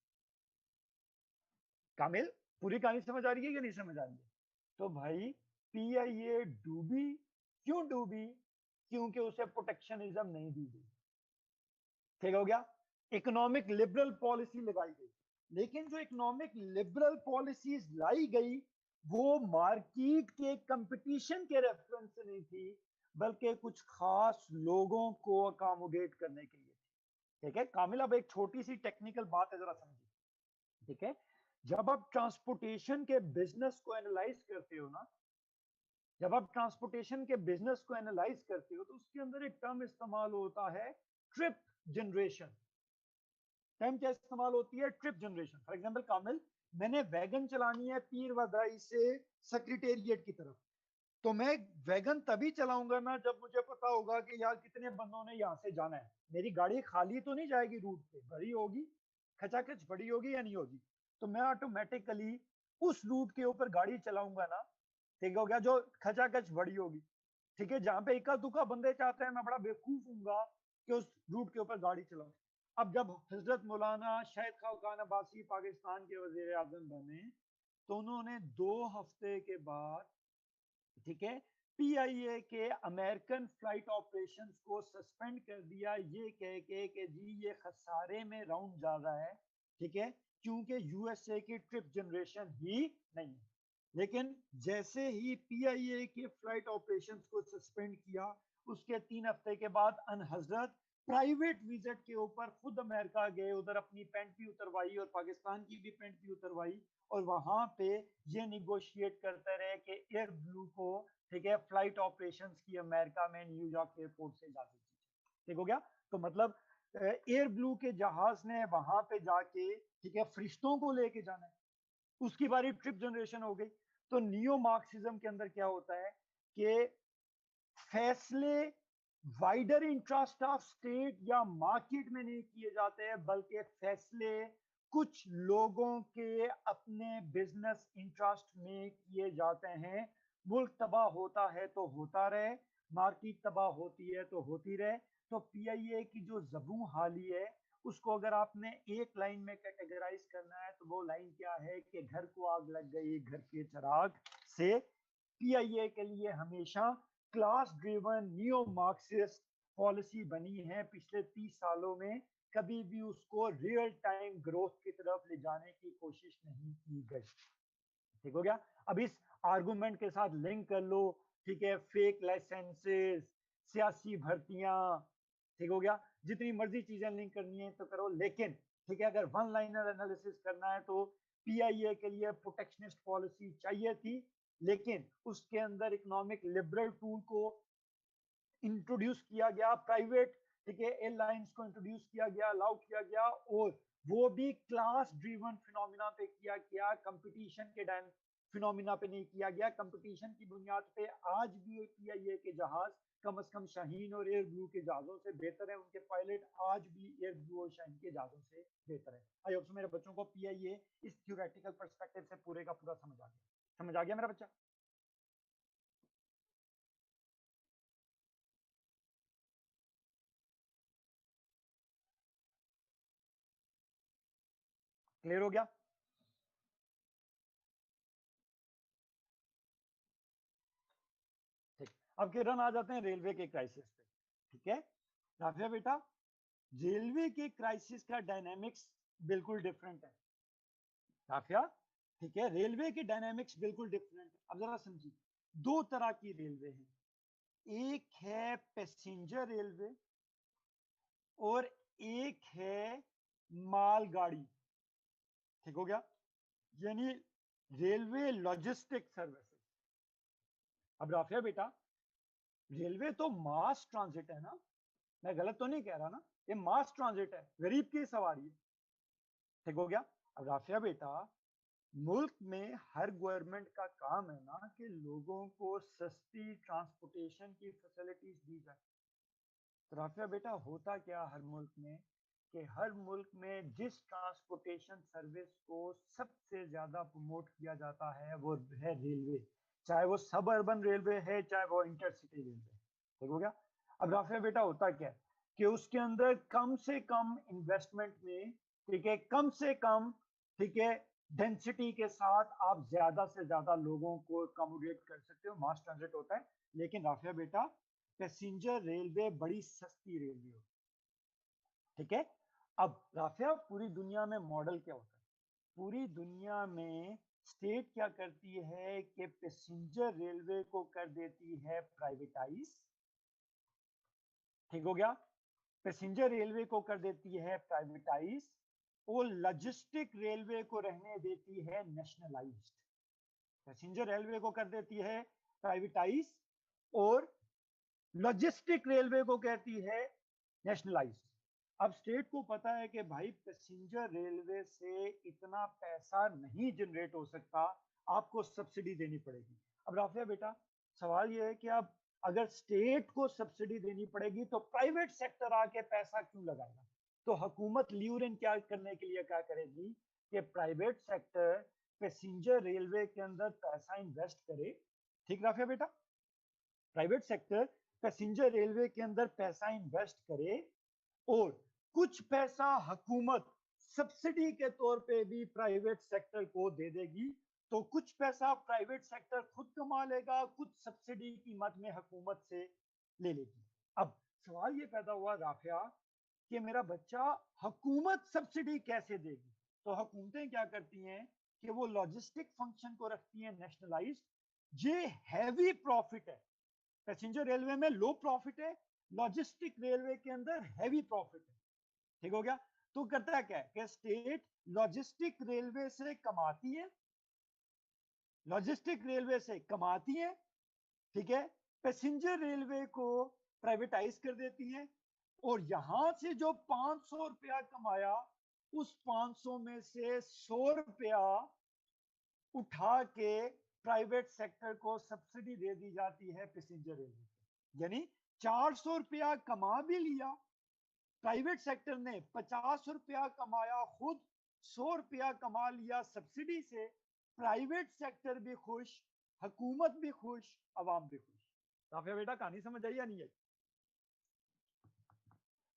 कामिल, पूरी कहानी समझ आ रही है या नहीं समझ आ रही है? तो भाई पीआईए डूबी, क्यों डूबी? क्योंकि उसे प्रोटेक्शनिज्म नहीं दी गई। ठीक हो गया। इकोनॉमिक लिबरल पॉलिसी लगाई गई, लेकिन जो इकोनॉमिक लिबरल पॉलिसीज लाई गई वो मार्केट के कंपटीशन के रेफरेंस से नहीं थी, बल्कि कुछ खास लोगों को अकोमोडेट करने के लिए थी। ठीक है कामिल, अब एक छोटी सी टेक्निकल बात है, जरा समझिए। ठीक है, जब आप ट्रांसपोर्टेशन के बिजनेस को एनालाइज करते हो ना, जब आप ट्रांसपोर्टेशन के बिजनेस को एनालाइज करते हो तो उसके अंदर एक टर्म इस्तेमाल होता है, ट्रिप जनरेशन। टर्म क्या इस्तेमाल होती है? Trip generation. फॉर एग्जांपल कामिल, मैंने वैगन चलानी है पीर वदाई से सेक्रेटेरिएट की तरफ, तो मैं वैगन तभी चलाऊंगा ना जब मुझे पता होगा कि यार कितने बंदों ने यहाँ से जाना है। मेरी गाड़ी खाली तो नहीं जाएगी, रूट पे भरी होगी, खचाखच भरी होगी या नहीं होगी, तो मैं ऑटोमेटिकली उस रूट के ऊपर गाड़ी चलाऊंगा ना। ठीक हो गया, जो खचाखच भरी होगी। ठीक है, जहां पे इक्का दुक्का बंदे चाहते हैं, मैं बड़ा बेवकूफ हूंगा कि उस रूट के ऊपर गाड़ी चलाऊं। अब जब हजरत मौलाना शाहिद खान अब्बासी पाकिस्तान के वजीर आजम बने, तो उन्होंने 2 हफ्ते के बाद, ठीक है, पीआईए के अमेरिकन फ्लाइट ऑपरेशंस को सस्पेंड कर दिया, ये कह के कि जी ये खसारे में राउंड जा रहा है। ठीक है, क्योंकि यूएसए की ट्रिप जनरेशन ही नहीं है। लेकिन जैसे ही पीआईए के फ्लाइट ऑपरेशंस को सस्पेंड किया, उसके 3 हफ्ते के बाद अनहजरत प्राइवेट विजिट के ऊपर खुद अमेरिका गए, उधर अपनी पेंट भी उतरवाई और पाकिस्तान की भी पेंट भी उतरवाई, और वहां पे ये निगोशिएट करते रहे कि एयर ब्लू को, ठीक है, फ्लाइट ऑपरेशंस की अमेरिका में न्यूयॉर्क एयरपोर्ट से इजाजत दी। ठीक हो गया। तो मतलब एयर ब्लू के जहाज ने वहां पे जाके, ठीक है, फरिश्तों को लेके जाना है, उसकी बारी ट्रिप जनरेशन हो गई। तो नियो मार्क्सिज्म के अंदर क्या होता है कि फैसले वाइडर इंटरेस्ट ऑफ स्टेट या मार्केट में नहीं किए जाते हैं, बल्कि फैसले कुछ लोगों के अपने बिजनेस इंटरेस्ट में किए जाते हैं। मुल्क तबाह होता है तो होता रहे, मार्केट तबाह होती है तो होती रहे। तो पीआईए की जो जबू हाली है, उसको अगर आपने एक लाइन में कैटेगराइज करना है तो वो लाइन क्या है कि घर को आग लग गई घर के चिराग से। पीआईए के लिए हमेशा class driven neo Marxist policy बनी है पिछले 30 सालों में, कभी भी उसको रियल टाइम ग्रोथ की तरफ ले जाने की कोशिश नहीं की गई। ठीक हो गया। अब इस आर्गुमेंट के साथ लिंक कर लो, ठीक है, फेक लाइसेंसेस, सियासी भर्तियां, ठीक हो गया, जितनी मर्जी चीजें लिंक करनी है तो करो, लेकिन ठीक है अगर वन लाइनर एनालिसिस करना है तो पीआईए के लिए प्रोटेक्शनिस्ट पॉलिसी चाहिए थी, लेकिन उसके अंदर इकोनॉमिक लिबरल टूल को इंट्रोड्यूस किया गया, प्राइवेट ठीक है एयरलाइंस को इंट्रोड्यूस किया गया, अलाउ किया गया, और वो भी क्लास ड्रिवन फिनोमिना पे किया गया, कंपटीशन के फिनोमिना पे नहीं किया गया। कंपटीशन की बुनियाद पे आज भी पीआईए के जहाज कम से कम शाहीन और एयर ब्लू के जहाजों से बेहतर है, उनके पायलट आज भी एयर ब्लू और शाहीन के जहाजों से बेहतर है। आई होप मेरे बच्चों को पीआईए इस थ्योरेटिकल पर्सपेक्टिव से पूरे का पूरा समझ आ गया मेरा बच्चा? क्लियर हो गया? ठीक, अब किरण आ जाते हैं रेलवे के क्राइसिस पे। ठीक है राफिया बेटा, रेलवे के क्राइसिस का डायनामिक्स बिल्कुल डिफरेंट है राफिया। ठीक है, रेलवे के डायनामिक्स बिल्कुल डिफरेंट है। अब जरा समझिए, दो तरह की रेलवे है, एक है पैसेंजर रेलवे और एक है मालगाड़ी। ठीक हो गया, यानी रेलवे लॉजिस्टिक सर्विसेज। अब राफिया बेटा, रेलवे तो मास ट्रांजिट है ना, मैं गलत तो नहीं कह रहा ना, ये मास ट्रांजिट है, गरीब की सवारी है। ठीक हो गया। अब राफिया बेटा, मुल्क में हर गवर्नमेंट का काम है ना कि लोगों को सस्ती ट्रांसपोर्टेशन की फैसिलिटीज दी जाए। तो राफिया बेटा, होता क्या हर मुल्क में कि हर मुल्क में जिस ट्रांसपोर्टेशन सर्विस को सबसे ज्यादा प्रमोट किया जाता है वो है रेलवे, चाहे वो सब अर्बन रेलवे है चाहे वो इंटरसिटी रेलवे। ठीक हो गया। अब राफिया बेटा, होता क्या है कि उसके अंदर कम से कम इन्वेस्टमेंट में, ठीक है, कम से कम, ठीक है, डेंसिटी के साथ आप ज्यादा से ज्यादा लोगों को अकोमोडेट कर सकते हो, मास ट्रांजिट होता है। लेकिन राफिया बेटा, पैसेंजर रेलवे बड़ी सस्ती रेलवे होती है। ठीक है, अब राफिया पूरी दुनिया में मॉडल क्या होता है, पूरी दुनिया में स्टेट क्या करती है कि पैसेंजर रेलवे को कर देती है प्राइवेटाइज। ठीक हो गया, पैसेंजर रेलवे को कर देती है प्राइवेटाइज और लॉजिस्टिक रेलवे को रहने देती है नेशनलाइज्ड। पैसेंजर रेलवे को कर देती है प्राइवेटाइज और लॉजिस्टिक रेलवे को कहती है नेशनलाइज। अब स्टेट को पता है कि भाई पैसेंजर रेलवे से इतना पैसा नहीं जनरेट हो सकता, आपको सब्सिडी देनी पड़ेगी। अब राफिया बेटा, सवाल यह है कि अब अगर स्टेट को सब्सिडी देनी पड़ेगी तो प्राइवेट सेक्टर आके पैसा क्यों लगाएगा? तो हुकूमत ल्यूरिन क्या करने के लिए क्या करेगी कि प्राइवेट सेक्टर पैसेंजर रेलवे के अंदर पैसा इन्वेस्ट करे। ठीक राफिया बेटा, प्राइवेट सेक्टर पैसेंजर रेलवे के अंदर पैसा इन्वेस्ट करे और कुछ पैसा हुकूमत सब्सिडी के तौर पे भी प्राइवेट सेक्टर को दे देगी। तो कुछ पैसा प्राइवेट सेक्टर खुद कमा लेगा, कुछ सब्सिडी की मद में हुकूमत से ले लेगी। अब सवाल ये पैदा हुआ राफिया कि मेरा बच्चा, हुकूमत सब्सिडी कैसे देगी? तो हुकूमतें क्या करती हैं कि वो लॉजिस्टिक फंक्शन को रखती हैं नेशनलाइज्ड, ये हैवी प्रॉफिट है। पैसेंजर रेलवे में लो प्रॉफिट है, लॉजिस्टिक रेलवे के अंदर हैवी प्रॉफिट है। ठीक हो गया। तो करता क्या है कि स्टेट लॉजिस्टिक रेलवे से कमाती है, लॉजिस्टिक रेलवे से कमाती है, ठीक है, पैसेंजर रेलवे को प्राइवेटाइज कर देती है और यहां से जो 500 रुपया कमाया, उस 500 में से 100 रुपया उठा के प्राइवेट सेक्टर को सब्सिडी दे दी जाती है पैसेंजर रेलवे को। यानी 400 रुपया कमा भी लिया प्राइवेट सेक्टर ने, 50 रुपया कमाया खुद, 100 रुपया कमा लिया सब्सिडी से। प्राइवेट सेक्टर भी खुश, हुकूमत भी खुश, अवाम भी खुश। राफिया बेटा, कहानी समझ आई या नहीं आई?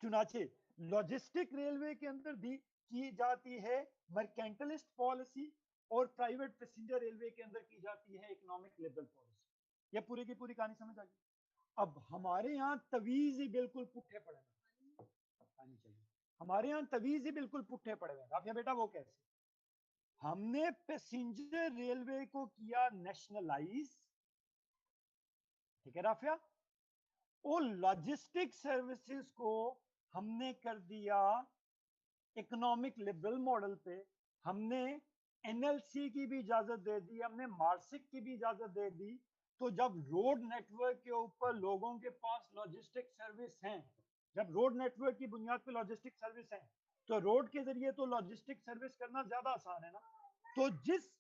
चुनाचे लॉजिस्टिक रेलवे के अंदर भी की जाती है मर्केंटलिस्ट पॉलिसी और प्राइवेट पैसेंजर रेलवे के अंदर की जाती है इकोनॉमिक लिबरल पॉलिसी। यह पूरी की पूरी कहानी समझ आ गई। अब हमारे यहाँ तवीज ही बिल्कुल पुट्ठे पड़े हुए, पानी चाहिए, हमारे यहाँ तवीज ही बिल्कुल पुट्ठे पड़े हुए। राफिया बेटा, वो कैसे? हमने पैसेंजर रेलवे को किया नेशनलाइज, ठीक है राफिया, और लॉजिस्टिक सर्विसेज को हमने कर दिया इकोनॉमिक लिबरल मॉडल पे, हमने एनएलसी की भी इजाजत दे दी, हमने मार्सिक की भी इजाजत दे दी। तो जब रोड नेटवर्क के ऊपर लोगों के पास लॉजिस्टिक सर्विस हैं, जब रोड नेटवर्क की बुनियाद पे लॉजिस्टिक सर्विस है, तो रोड के जरिए तो लॉजिस्टिक सर्विस करना ज्यादा आसान है ना। तो जिस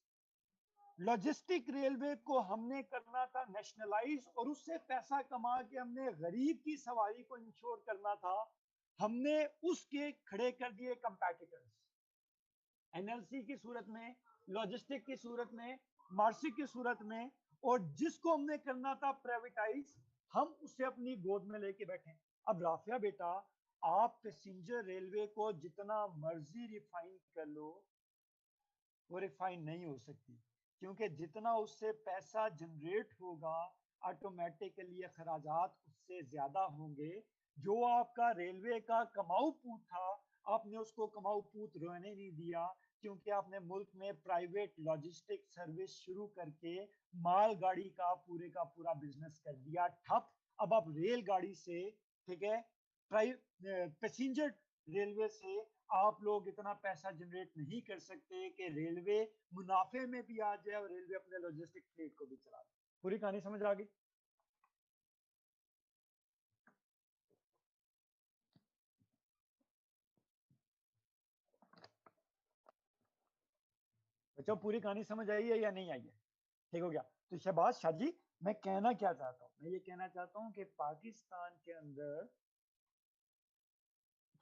लॉजिस्टिक रेलवे को हमने करना था नेशनलाइज और उससे पैसा कमा के हमने गरीब की सवारी को इंश्योर करना था, हमने उसके खड़े कर दिए कंपैटिटर्स, एनएलसी की सूरत में, लॉजिस्टिक की सूरत में, मार्सिक की सूरत में। और जिसको हमने करना था प्राइवेटाइज, हम उसे अपनी गोद में लेके बैठे। अब राफिया बेटा, आप पैसेंजर रेलवे को जितना मर्जी रिफाइन कर लो, वो रिफाइन नहीं हो सकती, क्योंकि जितना उससे पैसा जनरेट होगा ऑटोमेटिकली अखराजात उससे ज्यादा होंगे। जो आपका रेलवे का कमाऊ पूत था, आपने उसको कमाऊ पूत रहने नहीं दिया, क्योंकि आपने मुल्क में प्राइवेट लॉजिस्टिक सर्विस शुरू करके मालगाड़ी का पूरा बिजनेस कर दिया ठप। अब आप रेलगाड़ी से, ठीक है, पैसेंजर रेलवे से आप लोग इतना पैसा जनरेट नहीं कर सकते कि रेलवे मुनाफे में भी आ जाए और रेलवे अपने लॉजिस्टिक फ्लीट को भी चला ले। पूरी कहानी समझ आ गई? बच्चों पूरी कहानी समझ आई है या नहीं आई है? ठीक हो गया। तो शहबाज शाह जी, मैं कहना क्या चाहता हूँ, मैं ये कहना चाहता हूँ कि पाकिस्तान के अंदर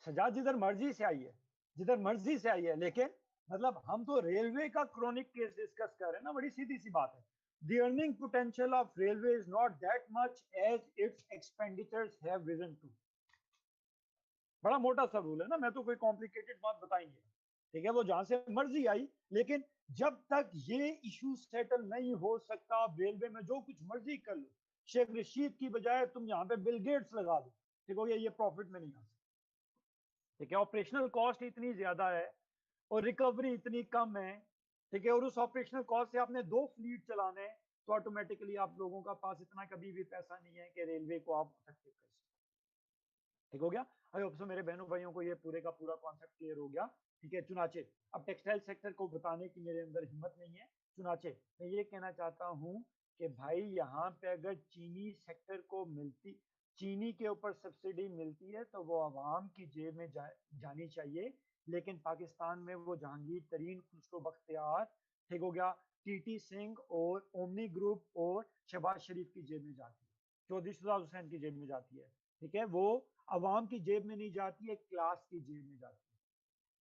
सजा जिधर मर्जी से आई है, जिधर मर्जी से आई है, लेकिन मतलब हम तो रेलवे का क्रोनिक केस डिस्कस कर रहे हैं ना, बड़ी सीधी सी बात है। The earning potential of railway is not that much as its expenditures have risen to. बड़ा मोटा सा रूल है ना, मैं तो कोई कॉम्प्लिकेटेड बात बताएंगे, ठीक है, वो जहां से मर्जी आई। लेकिन जब तक ये इशू सेटल नहीं हो सकता, आप रेलवे में जो कुछ मर्जी कर लो, शेख रशीद की बजाय तुम यहाँ पे बिल गेट्स लगा दो, ठीक हो गया, ये प्रॉफिट में नहीं आ सकता। ठीक है, ऑपरेशनल कॉस्ट इतनी ज्यादा है और रिकवरी इतनी कम है, ठीक है, और उस ऑपरेशनल कॉस्ट से आपने 2 फ्लीट चलाने हैं, तो ऑटोमेटिकली आप लोगों का पास इतना कभी भी पैसा नहीं है कि रेलवे को आप इफेक्टिव कर सकें। ठीक हो गया? आई होप सो मेरे बहनों भाइयों को ये पूरे का पूरा कॉन्सेप्ट क्लियर हो गया। ठीक है, चुनाचे, अब टेक्सटाइल सेक्टर को बताने की मेरे अंदर हिम्मत नहीं है। चुनाचे मैं ये कहना चाहता हूँ कि भाई यहाँ पे अगर चीनी सेक्टर को मिलती, चीनी के ऊपर सब्सिडी मिलती है तो वो आवाम की जेब में जानी चाहिए, लेकिन पाकिस्तान में वो जहांगीर तरीन, खुसरो बख्तियार, ठीक हो गया, टीटी सिंह और ओमनी ग्रुप और शहबाज शरीफ की जेब में जाती है, चौधरी शुजात हुसैन की जेब में जाती है। ठीक है, वो अवाम की जेब में नहीं जाती है, क्लास की जेब में जाती है।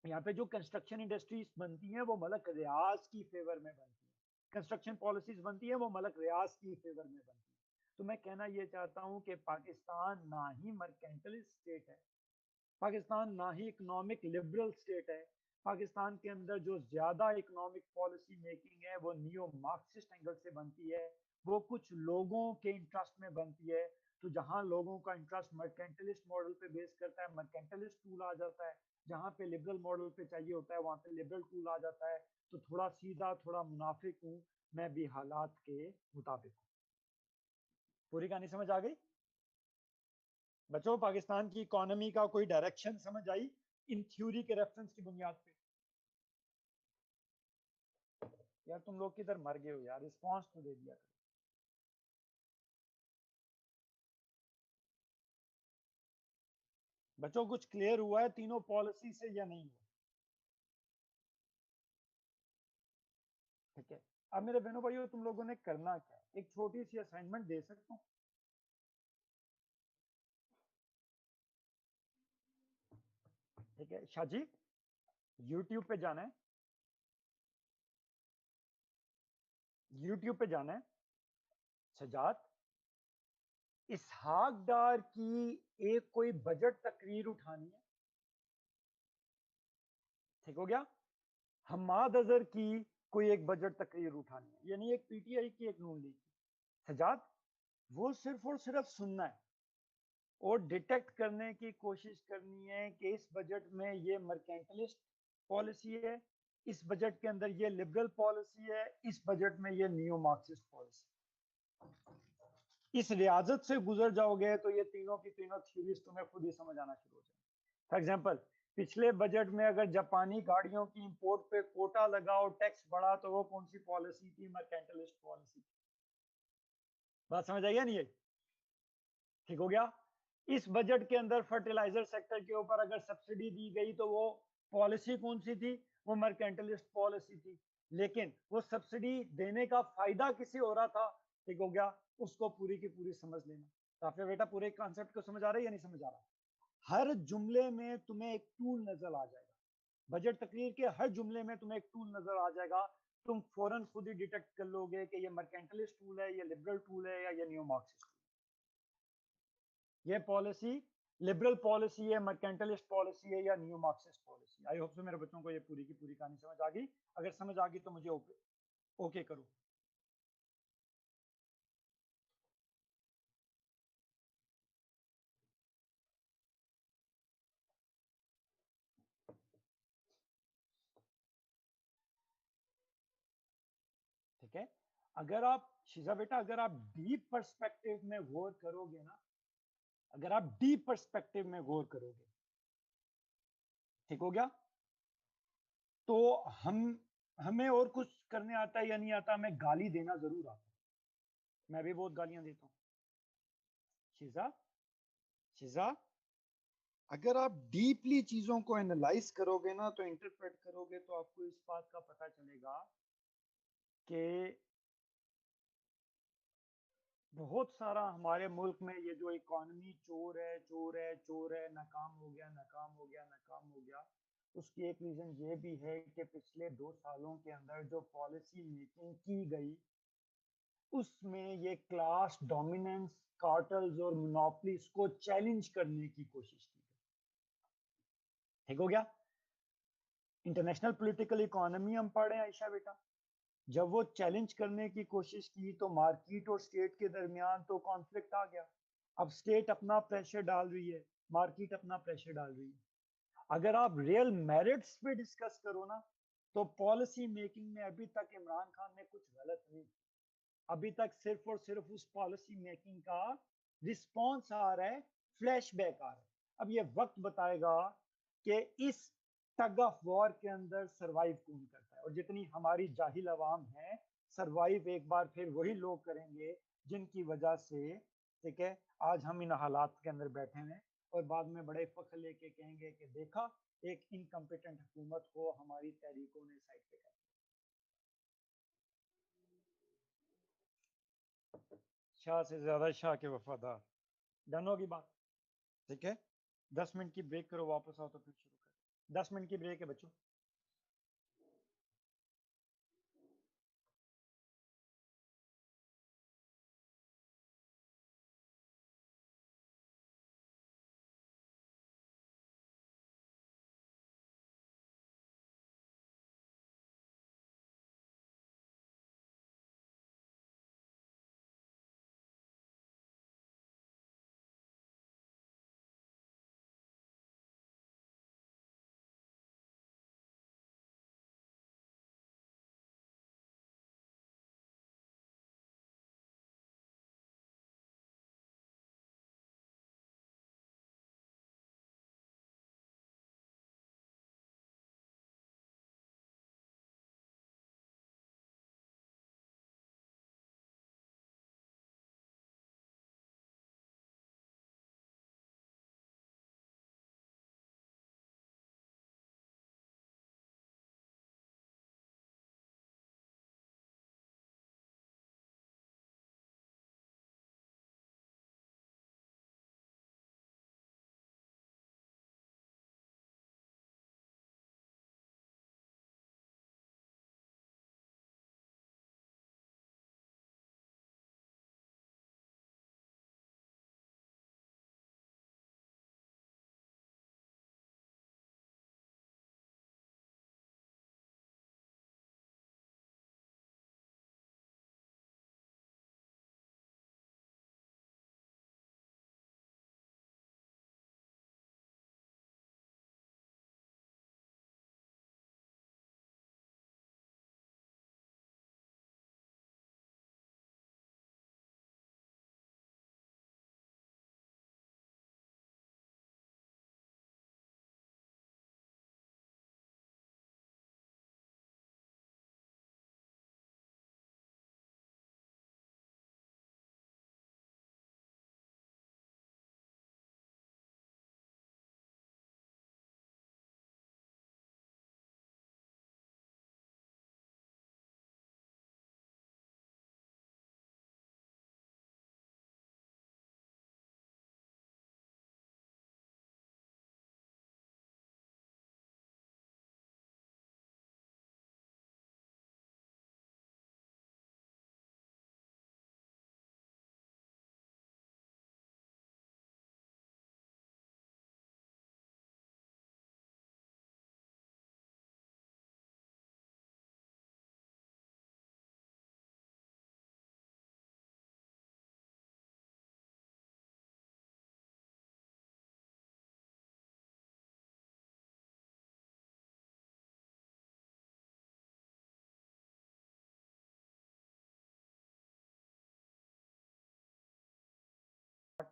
यहाँ पे जो कंस्ट्रक्शन इंडस्ट्रीज बनती हैं वो मलक रियाज की फेवर में बनती है, कंस्ट्रक्शन पॉलिसीज बनती है वो मलक रियाज की फेवर में बनती है। तो मैं कहना ये चाहता हूँ कि पाकिस्तान ना ही मर्केंटलिस्ट स्टेट है, पाकिस्तान ना ही इकोनॉमिक लिबरल स्टेट है। पाकिस्तान के अंदर जो ज्यादा इकोनॉमिक पॉलिसी मेकिंग है वो नियो मार्क्सिस्ट एंगल से बनती है, वो कुछ लोगों के इंटरेस्ट में बनती है। तो जहां लोगों का इंटरेस्ट मर्केंटलिस्ट मॉडल पे बेस करता है, मर्केंटलिस्ट टूल आ जाता है, जहां पे लिबरल मॉडल पे चाहिए होता है वहां पे लिबरल टूल आ जाता है। तो थोड़ा सीधा, थोड़ा मुनाफिक हूं मैं भी हालात के मुताबिक। पूरी कहानी समझ आ गई बच्चों? पाकिस्तान की इकोनॉमी का कोई डायरेक्शन समझ आई इन थ्योरी के रेफरेंस की बुनियाद पे? यार तुम लोग किधर मर गए हो यार, रिस्पॉन्स तो दे दिया करो। बच्चों कुछ क्लियर हुआ है तीनों पॉलिसी से या नहीं हुआ? ठीक है, अब मेरे बहनों भाइयों तुम लोगों ने करना क्या, एक छोटी सी असाइनमेंट दे सकता हूँ? ठीक है शाह जी, यूट्यूब पे जाना है, यूट्यूब पे जाना है, सजाद इसहाक डार की एक कोई बजट तकरीर उठानी है, ठीक हो गया, हम्माद अजहर की कोई एक बजट तकरीर उठानी है, यानी एक पीटीआई की, एक नून लीग की। सजाद वो सिर्फ और सिर्फ सुनना है और डिटेक्ट करने की कोशिश करनी है कि इस बजट में ये मर्केंटलिस्ट पॉलिसी है, इस बजट के अंदर ये लिबरल पॉलिसी है, इस बजट में ये नियो मार्क्सिस्ट पॉलिसी। इस रियाजत से गुजर जाओगे तो ये तीनों की तीनों थ्योरीज तुम्हें खुद ही समझ आना शुरू हो जाएगी। फॉर एग्जांपल, पिछले बजट में अगर जापानी गाड़ियों की इंपोर्ट पे कोटा लगा और टैक्स बढ़ा तो वो कौन सी पॉलिसी थी? Mercantilist policy. बात समझ आई या नहीं? ठीक हो गया। इस बजट के अंदर फर्टिलाइजर सेक्टर के ऊपर अगर सब्सिडी दी गई तो वो पॉलिसी कौन सी थी? वो मर्केंटलिस्ट पॉलिसी थी। लेकिन वो सब्सिडी देने का फायदा किसी हो रहा था। ठीक हो गया। उसको पूरी की पूरी समझ लेना। काफी बेटा पूरे कॉन्सेप्ट को समझ आ रहा है या नहीं समझ आ रहा? हर जुमले में तुम्हें एक टूल नजर आ जाएगा। बजट तकरीर के हर जुमले में तुम्हें एक टूल नजर आ जाएगा। तुम फौरन खुद ही डिटेक्ट कर लोगे कि ये मर्केंटलिस्ट टूल है, ये लिबरल टूल है, या ये न्यू मार्क्सिस्ट टूल। ये पॉलिसी लिबरल पॉलिसी है, मर्केंटलिस्ट पॉलिसी है, या new Marxist policy. I hope so मेरे बच्चों को ये पूरी की पूरी कहानी समझ आ गई। अगर समझ आ गई तो मुझे ओके करो। ठीक है। अगर आप शीजा बेटा, अगर आप डीप पर्सपेक्टिव में गौर करोगे ना, अगर आप डीप पर्सपेक्टिव में गौर करोगे, ठीक हो गया, तो हमें और कुछ करने आता है या नहीं आता? हमें गाली देना जरूर आता है। मैं भी बहुत गालियां देता हूँ। शीजा, शीजा, अगर आप डीपली चीजों को एनालाइज करोगे ना, तो इंटरप्रेट करोगे, तो आपको इस बात का पता चलेगा कि बहुत सारा हमारे मुल्क में ये जो इकोनॉमी चोर है, चोर है, चोर है, नाकाम हो गया, नाकाम हो गया, नाकाम हो गया, उसकी एक रीजन ये भी है कि पिछले 2 सालों के अंदर जो पॉलिसी मेकिंग की गई, उसमें ये क्लास डोमिनेंस, कार्टल्स और मोनोपलीज को चैलेंज करने की कोशिश की गई। ठीक हो गया। इंटरनेशनल पॉलिटिकल इकोनॉमी हम पढ़ रहे हैं आयशा बेटा। जब वो चैलेंज करने की कोशिश की तो मार्केट और स्टेट के दरमियान तो कॉन्फ्लिक्ट आ गया। अब स्टेट अपना प्रेशर डाल रही है, मार्केट अपना प्रेशर डाल रही है। अगर आप रियल मेरिट्स पे डिस्कस करो ना, तो पॉलिसी मेकिंग में अभी तक इमरान खान ने कुछ गलत नहीं। अभी तक सिर्फ और सिर्फ उस पॉलिसी मेकिंग का रिस्पॉन्स आ रहा है, फ्लैशबैक आ रहा है। अब ये वक्त बताएगा कि इस टग ऑफ वॉर के अंदर सरवाइव कौन करता है, और जितनी हमारी जाहिल आवाम है, सरवाइव एक बार फिर वही लोग करेंगे जिनकी वजह से, ठीक है, आज हम इन हालात के अंदर बैठे हैं, और बाद में बड़े फख्र लेके कहेंगे कि देखा, एक इनकम्पिटेंट हुकूमत को हमारी तहरीकों ने साइड पे कर। शाह से ज्यादा शाह के वफादार। डन होगी बात? ठीक है। 10 मिनट की ब्रेक करो, वापस आओ तो फिर शुरू करो। 10 मिनट की ब्रेक है बच्चों।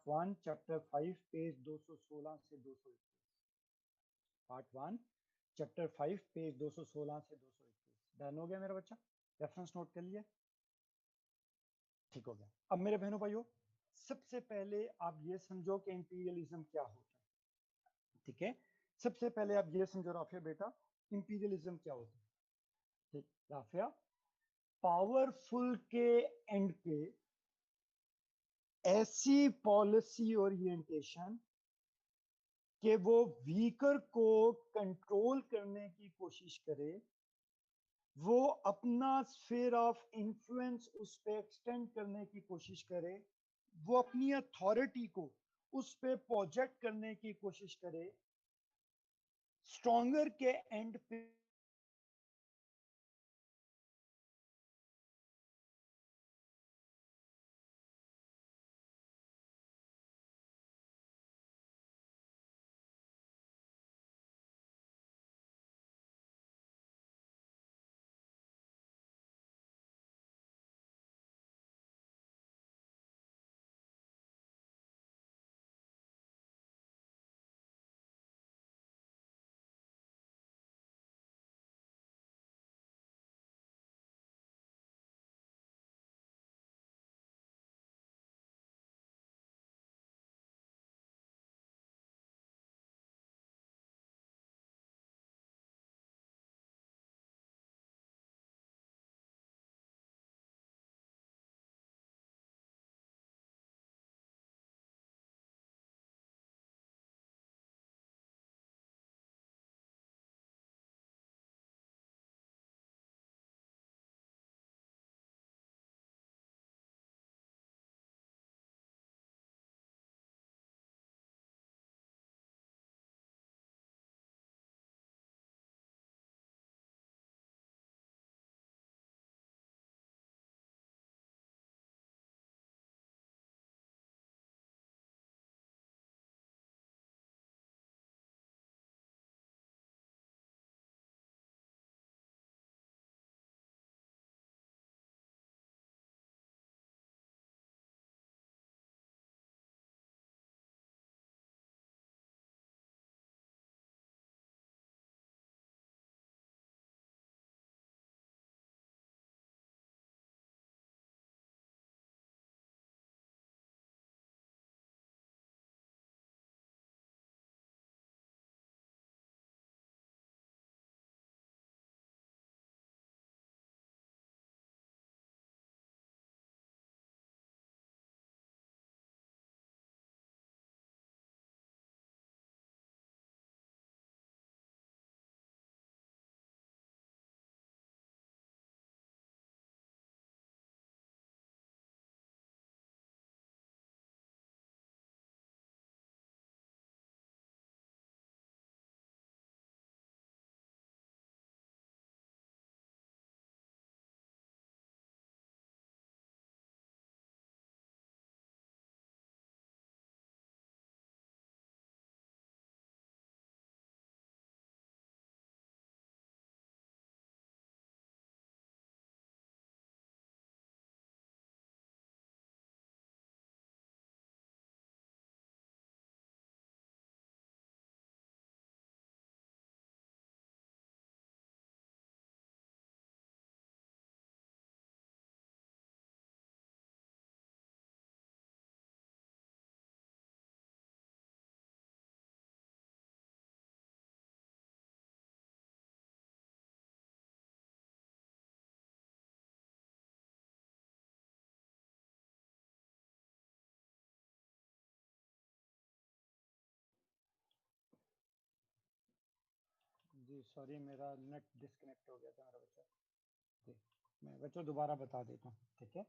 1 चैप्टर 5 पेज 216 से 221। पार्ट 1 चैप्टर 5 पेज 216 से 221। डन हो गया मेरा बच्चा? रेफरेंस नोट कर लिया? ठीक हो गया। अब मेरे बहनों भाइयों, सबसे पहले आप ये समझो कि इंपीरियलिज्म क्या होता है। ठीक है, सबसे पहले आप ये समझो राफिया बेटा, इंपीरियलिज्म क्या होता है। ठीक राफिया, पावरफुल के एंड पे ऐसी पॉलिसी ओरिएंटेशन कि वो वीकर को कंट्रोल करने की कोशिश करे, वो अपना स्फीयर ऑफ इंफ्लुएंस उस पे एक्सटेंड करने की कोशिश करे, वो अपनी अथॉरिटी को उस पे प्रोजेक्ट करने की कोशिश करे, स्ट्रॉन्गर के एंड पे जी सॉरी, मेरा नेट डिस्कनेक्ट हो गया था मेरा बच्चा। ठीक, मैं बच्चों दोबारा बता देता हूँ। ठीक है,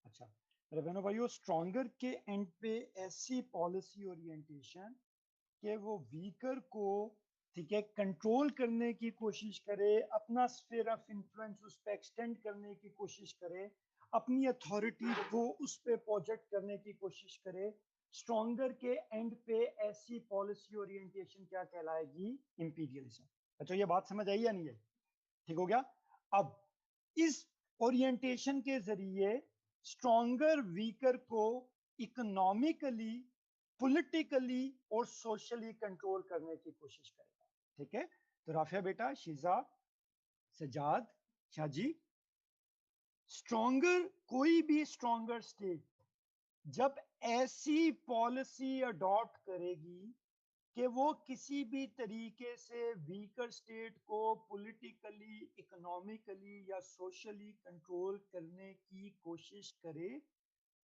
अच्छा मेरे बहनों भाइयों, स्ट्रॉन्गर के एंड पे ऐसी पॉलिसी ओरिएंटेशन कि वो वीकर को, ठीक है, कंट्रोल करने की कोशिश करे, अपना स्फीयर ऑफ इन्फ्लुएंस उस पर एक्सटेंड करने की कोशिश करे, अपनी अथॉरिटी को उस पर प्रोजेक्ट करने की कोशिश करे। स्ट्रॉन्गर के एंड पे ऐसी पॉलिसी ओरिएंटेशन क्या कहलाएगी? इंपीरियलिज्म। अच्छा ये बात समझ आई या नहीं है? ठीक हो गया। अब इस ओरिएंटेशन के जरिए स्ट्रॉन्गर वीकर को इकोनॉमिकली पॉलिटिकली और सोशली कंट्रोल करने की कोशिश करेगा। ठीक है, तो राफिया बेटा, शीजा, सजाद, शाजी, स्ट्रॉन्गर, कोई भी स्ट्रॉन्गर स्टेट जब ऐसी पॉलिसी अडॉप्ट करेगी कि वो किसी भी तरीके से वीकर स्टेट को पॉलिटिकली, इकोनॉमिकली या सोशली कंट्रोल करने की कोशिश करे,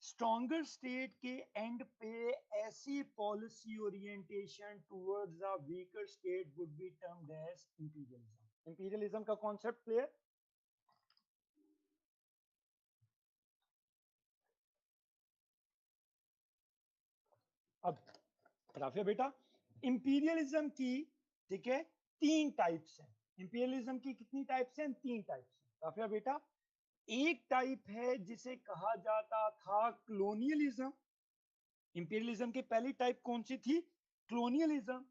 स्ट्रॉन्गर स्टेट के एंड पे ऐसी policy orientation towards a weaker state would be termed as imperialism. Imperialism का कॉन्सेप्ट क्लियर? अब राफिया बेटा, इंपीरियलिज्म की, ठीक है, 3 टाइप्स हैं। इंपीरियलिज्म की कितनी टाइप्स हैं? 3 टाइप्स हैं राफिया बेटा। एक टाइप है जिसे कहा जाता था क्लोनियलिज्म। इंपीरियलिज्म की पहली टाइप कौन सी थी? क्लोनियलिज्म।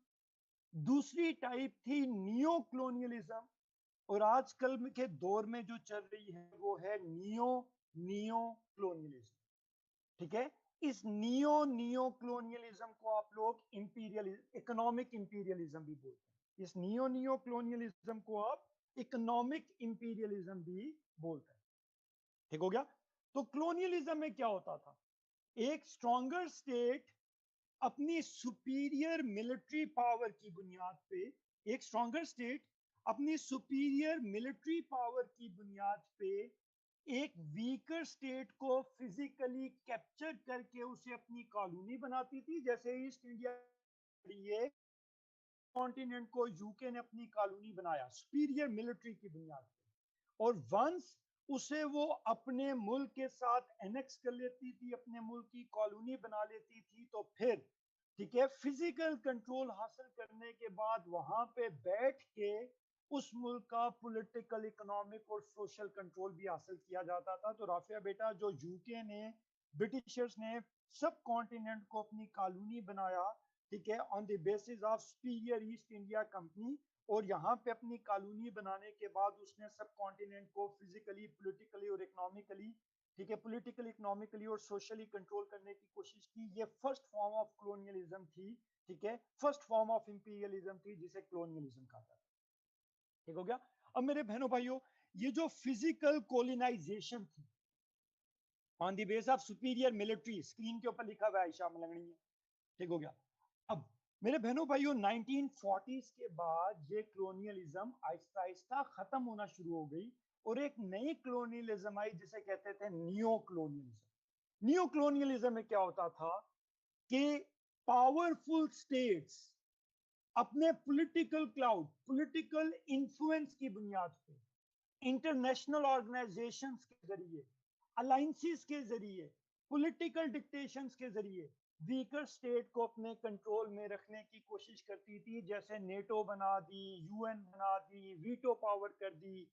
दूसरी टाइप थी नियो क्लोनियलिज्म, और आजकल के दौर में जो चल रही है वो है नियो क्लोनियलिज्म। ठीक है, इस नियो क्लोनियलिज्म को आप लोग इंपीरियलिज्म, इकोनॉमिक इंपीरियलिज्म भी बोलते हैं। इस नियो क्लोनियलिज्म को आप इकोनॉमिक इंपीरियलिज्म भी बोलते हैं। ठीक हो गया? तो क्लोनियलिज्म में क्या होता था? एक स्ट्रॉन्गर स्टेट अपनी सुपीरियर मिलिट्री पावर की बुनियाद पे, एक स्ट्रॉन्गर स्टेट अपनी सुपीरियर मिलिट्री पावर की बुनियाद पे एक वीकर स्टेट को फिजिकली कैप्चर करके उसे अपनी कॉलोनी बनाती थी। जैसे ईस्ट इंडिया ये कॉन्टिनेंट को यूके ने अपनी कॉलोनी बनाया सुपीरियर मिलिट्री की बुनियाद पे, और वंस उसे वो अपने मुल्क के साथ एनेक्स कर लेती थी, अपने मुल्क की कॉलोनी बना लेती थी, तो फिर, ठीक है, फिजिकल कंट्रोल हासिल करने के बाद वहां पे बैठ के उस मुल्क का पॉलिटिकल, इकोनॉमिक और सोशल कंट्रोल भी हासिल किया जाता था। तो राफिया बेटा, जो यूके ने, ब्रिटिशर्स ने सब कॉन्टिनेंट को अपनी कॉलोनी बनाया, ठीक है, on the basis of superior east India company, और यहाँ पे अपनी कॉलोनी बनाने के बाद उसने सब कॉन्टिनेंट को फिजिकली, पॉलिटिकली और इकोनॉमिकली, ठीक है, पॉलिटिकली, इकोनॉमिकली और सोशली कंट्रोल करने की कोशिश की। ये फर्स्ट फॉर्म ऑफ कॉलोनियलिज्म थी। ठीक है, फर्स्ट फॉर्म ऑफ इंपीरियलिज्म थी जिसे कॉलोनियलिज्म कहा जाता है। ठीक हो गया? अब मेरे बहनों भाइयों, ये जो फिजिकल कॉलोनाइजेशन थी on the base of superior military, screen के ऊपर लिखा हुआ है आयशा मलंगनी है। ठीक हो गया? अब मेरे बहनों भाइयों, 1940s के बाद ये कॉलोनियलिज्म आहिस्ता आहिस्ता खत्म होना शुरू हो गई, और एक नई कॉलोनियलिज्म आई जिसे कहते थे नियो कॉलोनियलिज्म। नियो कॉलोनियलिज्म में क्या होता था कि पावरफुल स्टेट्स अपने पॉलिटिकल क्लाउड, पॉलिटिकल इन्फ्लुएंस की बुनियाद पे, इंटरनेशनल ऑर्गेनाइजेशंस के जरिए, अलायंसेस के जरिए, पॉलिटिकल डिक्टेशंस के जरिए वीकर स्टेट को अपने कंट्रोल में रखने की कोशिश करती थी। जैसे नेटो बना दी, यूएन बना दी, वीटो पावर कर दी।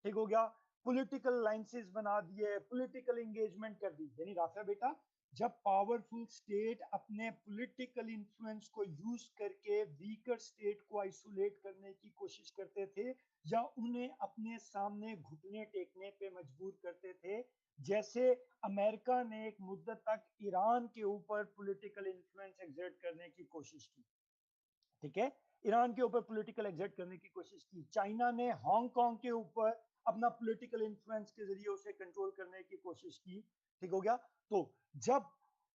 ठीक हो गया? पॉलिटिकल अलायंसेस बना दिए, पॉलिटिकल एंगेजमेंट कर दी। यानी राफिया बेटा, जब पावरफुल स्टेट अपने पॉलिटिकल इन्फ्लुएंस को यूज करके वीकर स्टेट को आइसोलेट करने की कोशिश करते थे, या उन्हें अपने सामने घुटने टेकने पे मजबूर करते थे, जैसे अमेरिका ने एक मुद्दत तक ईरान के ऊपर पॉलिटिकल इन्फ्लुएंस एक्सर्ट करने की कोशिश की। ठीक है, ईरान के ऊपर पॉलिटिकल एक्सर्ट करने की कोशिश की। चाइना ने हांगकांग के ऊपर अपना पॉलिटिकल इन्फ्लुएंस के जरिए उसे कंट्रोल करने की कोशिश की। ठीक हो गया? तो जब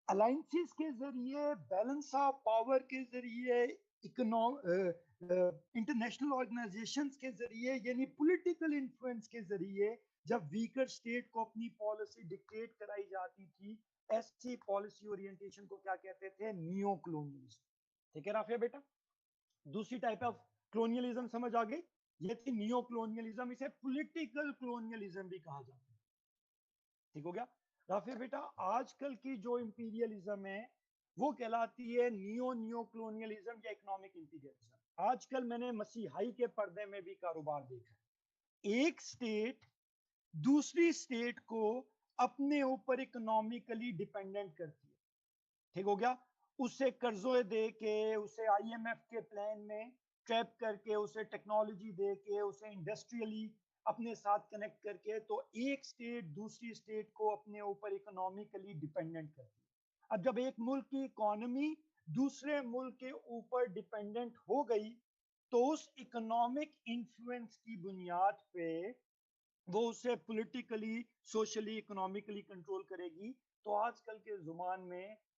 अलायंसेस के जरिए, बैलेंस ऑफ पावर के जरिए, इंटरनेशनल ऑर्गेनाइजेशंस के जरिए, यानी पॉलिटिकल इन्फ्लुएंस के जरिए जब वीकर स्टेट को अपनी पॉलिसी डिक्टेट कराई जाती थी, ऐसी पॉलिसी ओरिएंटेशन को क्या कहते थे? Neo colonialism. ठीक है राफिया बेटा? दूसरी टाइप ऑफ कॉलोनियलिज्म समझ आ गई? ये थी नियो कॉलोनियलिज्म, इसे पॉलिटिकल कॉलोनियलिज्म भी कहा जाता है। ठीक हो गया? राफिया बेटा, आजकल की जो इंपीरियलिज्म है वो कहलाती है नियो कॉलोनियलिज्म या इकोनॉमिक इंपीरियलिज्म। आजकल मैंने मसीहाई के पर्दे में भी कारोबार देखा है। एक स्टेट दूसरी स्टेट को अपने ऊपर इकोनॉमिकली डिपेंडेंट करती है। ठीक हो गया? उसे कर्जे दे के, उसे आईएमएफ के प्लान में ट्रैप करके, उसे टेक्नोलॉजी दे के, उसे इंडस्ट्रियली अपने साथ कनेक्ट करके, तो एक स्टेट दूसरी स्टेट को अपने ऊपर इकोनॉमिकली डिपेंडेंट करती है। अब जब एक मुल्क की इकोनॉमी दूसरे मुल्क के ऊपर डिपेंडेंट हो गई तो उस इकोनॉमिक इन्फ्लुएंस की बुनियाद पे वो उसे पॉलिटिकली, सोशली, इकोनॉमिकली कंट्रोल करेगी। तो आजकल के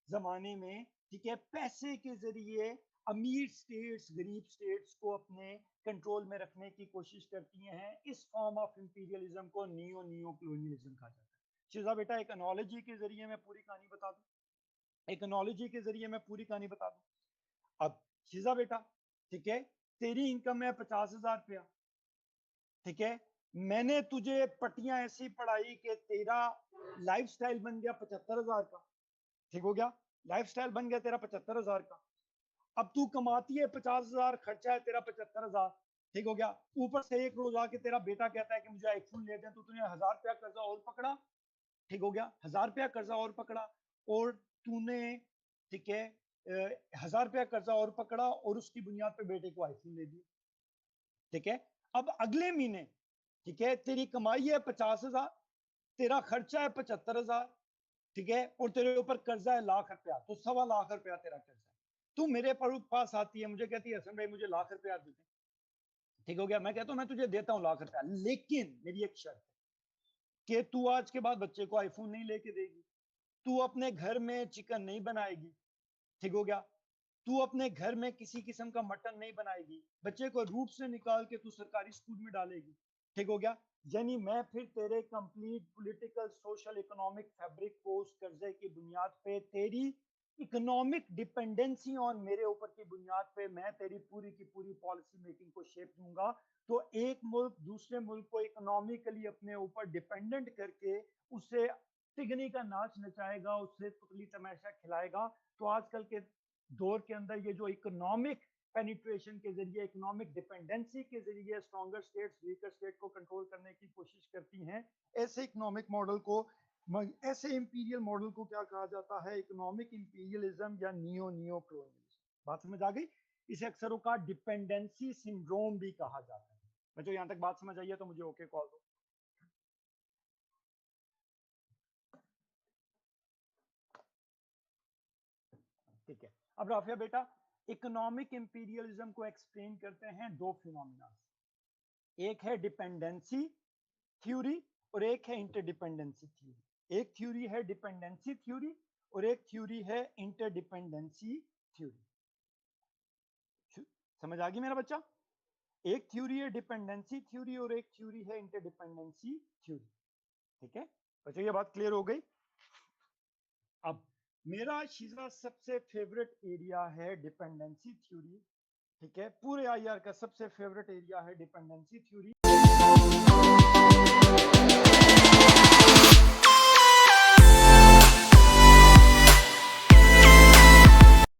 जमाने में ठीक है, पैसे के जरिए अमीर स्टेट्स गरीब स्टेट्स को अपने कंट्रोल में रखने की कोशिश करती हैं। इस फॉर्म ऑफ इंपीरियलिज्म को नियो कॉलोनियलिज्म कहा जाता है। शिजा बेटा, एक एनालॉजी के जरिए मैं पूरी कहानी बता दूं, एक एनालॉजी के जरिए मैं पूरी कहानी बता दूं। अब शिजा बेटा, ठीक है, तेरी इनकम है 50,000 रुपया, ठीक है, मैंने तुझे पट्टियां ऐसी पढ़ाई कि तेरा लाइफस्टाइल बन गया 75,000 का, ठीक हो गया, लाइफस्टाइल बन गया तेरा 75,000 का। अब तू कमाती है 50,000, खर्चा है तेरा 75,000, ठीक हो गया। ऊपर से एक रोज आके तेरा बेटा कहता है कि मुझे आईफोन ले दे, तो तूने 1,000 रुपया कर्जा और पकड़ा, ठीक हो गया, 1,000 रुपया कर्जा और पकड़ा, और तूने, ठीक है, 1,000 रुपया कर्जा और पकड़ा और उसकी बुनियाद पे बेटे को आईफोन ले दिया, ठीक है। अब अगले महीने, ठीक है, तेरी कमाई है 50,000, तेरा खर्चा है 75,000, ठीक है, और तेरे ऊपर कर्जा है 1,00,000 रुपया, तो 1,25,00,000 रुपया तेरा कर्जा है। तू मेरे पास आती है, मुझे कहती है हसन भाई मुझे 1,00,000 रुपया दे दे, ठीक हो गया। मैं कहता हूं मैं तुझे देता हूं 1,00,000 रुपया, लेकिन मेरी एक शर्त है कि तू आज के बाद बच्चे को आईफोन नहीं लेके देगी, तू अपने घर में चिकन नहीं बनाएगी, ठीक हो गया, तू अपने घर में किसी किस्म का मटन नहीं बनाएगी, बच्चे को रूट से निकाल के तू सरकारी स्कूल में डालेगी, ठीक हो गया। यानी मैं फिर तेरे complete political, social, economic fabric को उस कर्जे की बुनियाद पे, तेरी इकोनॉमिक डिपेंडेंसी ऑन मेरे ऊपर की बुनियाद पे मैं तेरी पूरी की पूरी पॉलिसी मेकिंग को शेप दूंगा। तो एक मुल्क दूसरे मुल्क को इकोनॉमिकली अपने ऊपर डिपेंडेंट करके उसे तिगनी का नाच नचाएगा, उससे तुतली तमाशा खिलाएगा। तो आजकल के दौर के अंदर ये जो इकोनॉमिक पेनिट्रेशन के जरिए, इकोनॉमिक डिपेंडेंसी के जरिए स्ट्रॉन्गर स्टेट्स वीकर स्टेट को कंट्रोल करने की कोशिश करती हैं, ऐसे इकोनॉमिक मॉडल को, ऐसे इंपीरियल मॉडल को क्या कहा जाता है? इकोनॉमिक इंपीरियलिज्म या नियो कॉलोनियलिज्म। बात समझ आ गई? इसे अक्सर का डिपेंडेंसी सिंड्रोम भी कहा जाता है। बच्चों यहां तक बात समझ आई है तो मुझे ओके कॉल दो। ठीक है, अब राफिया बेटा, इकोनॉमिक इंपीरियलिज्म को एक्सप्लेन करते हैं दो फिनोमिना, एक है डिपेंडेंसी थ्योरी और एक है इंटरडिपेंडेंसी थ्योरी। एक थ्योरी है डिपेंडेंसी थ्योरी और एक थ्योरी है इंटरडिपेंडेंसी थ्योरी। समझ आ गई मेरा बच्चा? एक थ्योरी है डिपेंडेंसी थ्योरी और एक थ्योरी है इंटरडिपेंडेंसी थ्योरी। ठीक है बच्चों, ये बात क्लियर हो गई? अब मेरा शीजा सबसे फेवरेट एरिया है डिपेंडेंसी थ्योरी। ठीक है, पूरे आईआर का सबसे फेवरेट एरिया है डिपेंडेंसी थ्योरी।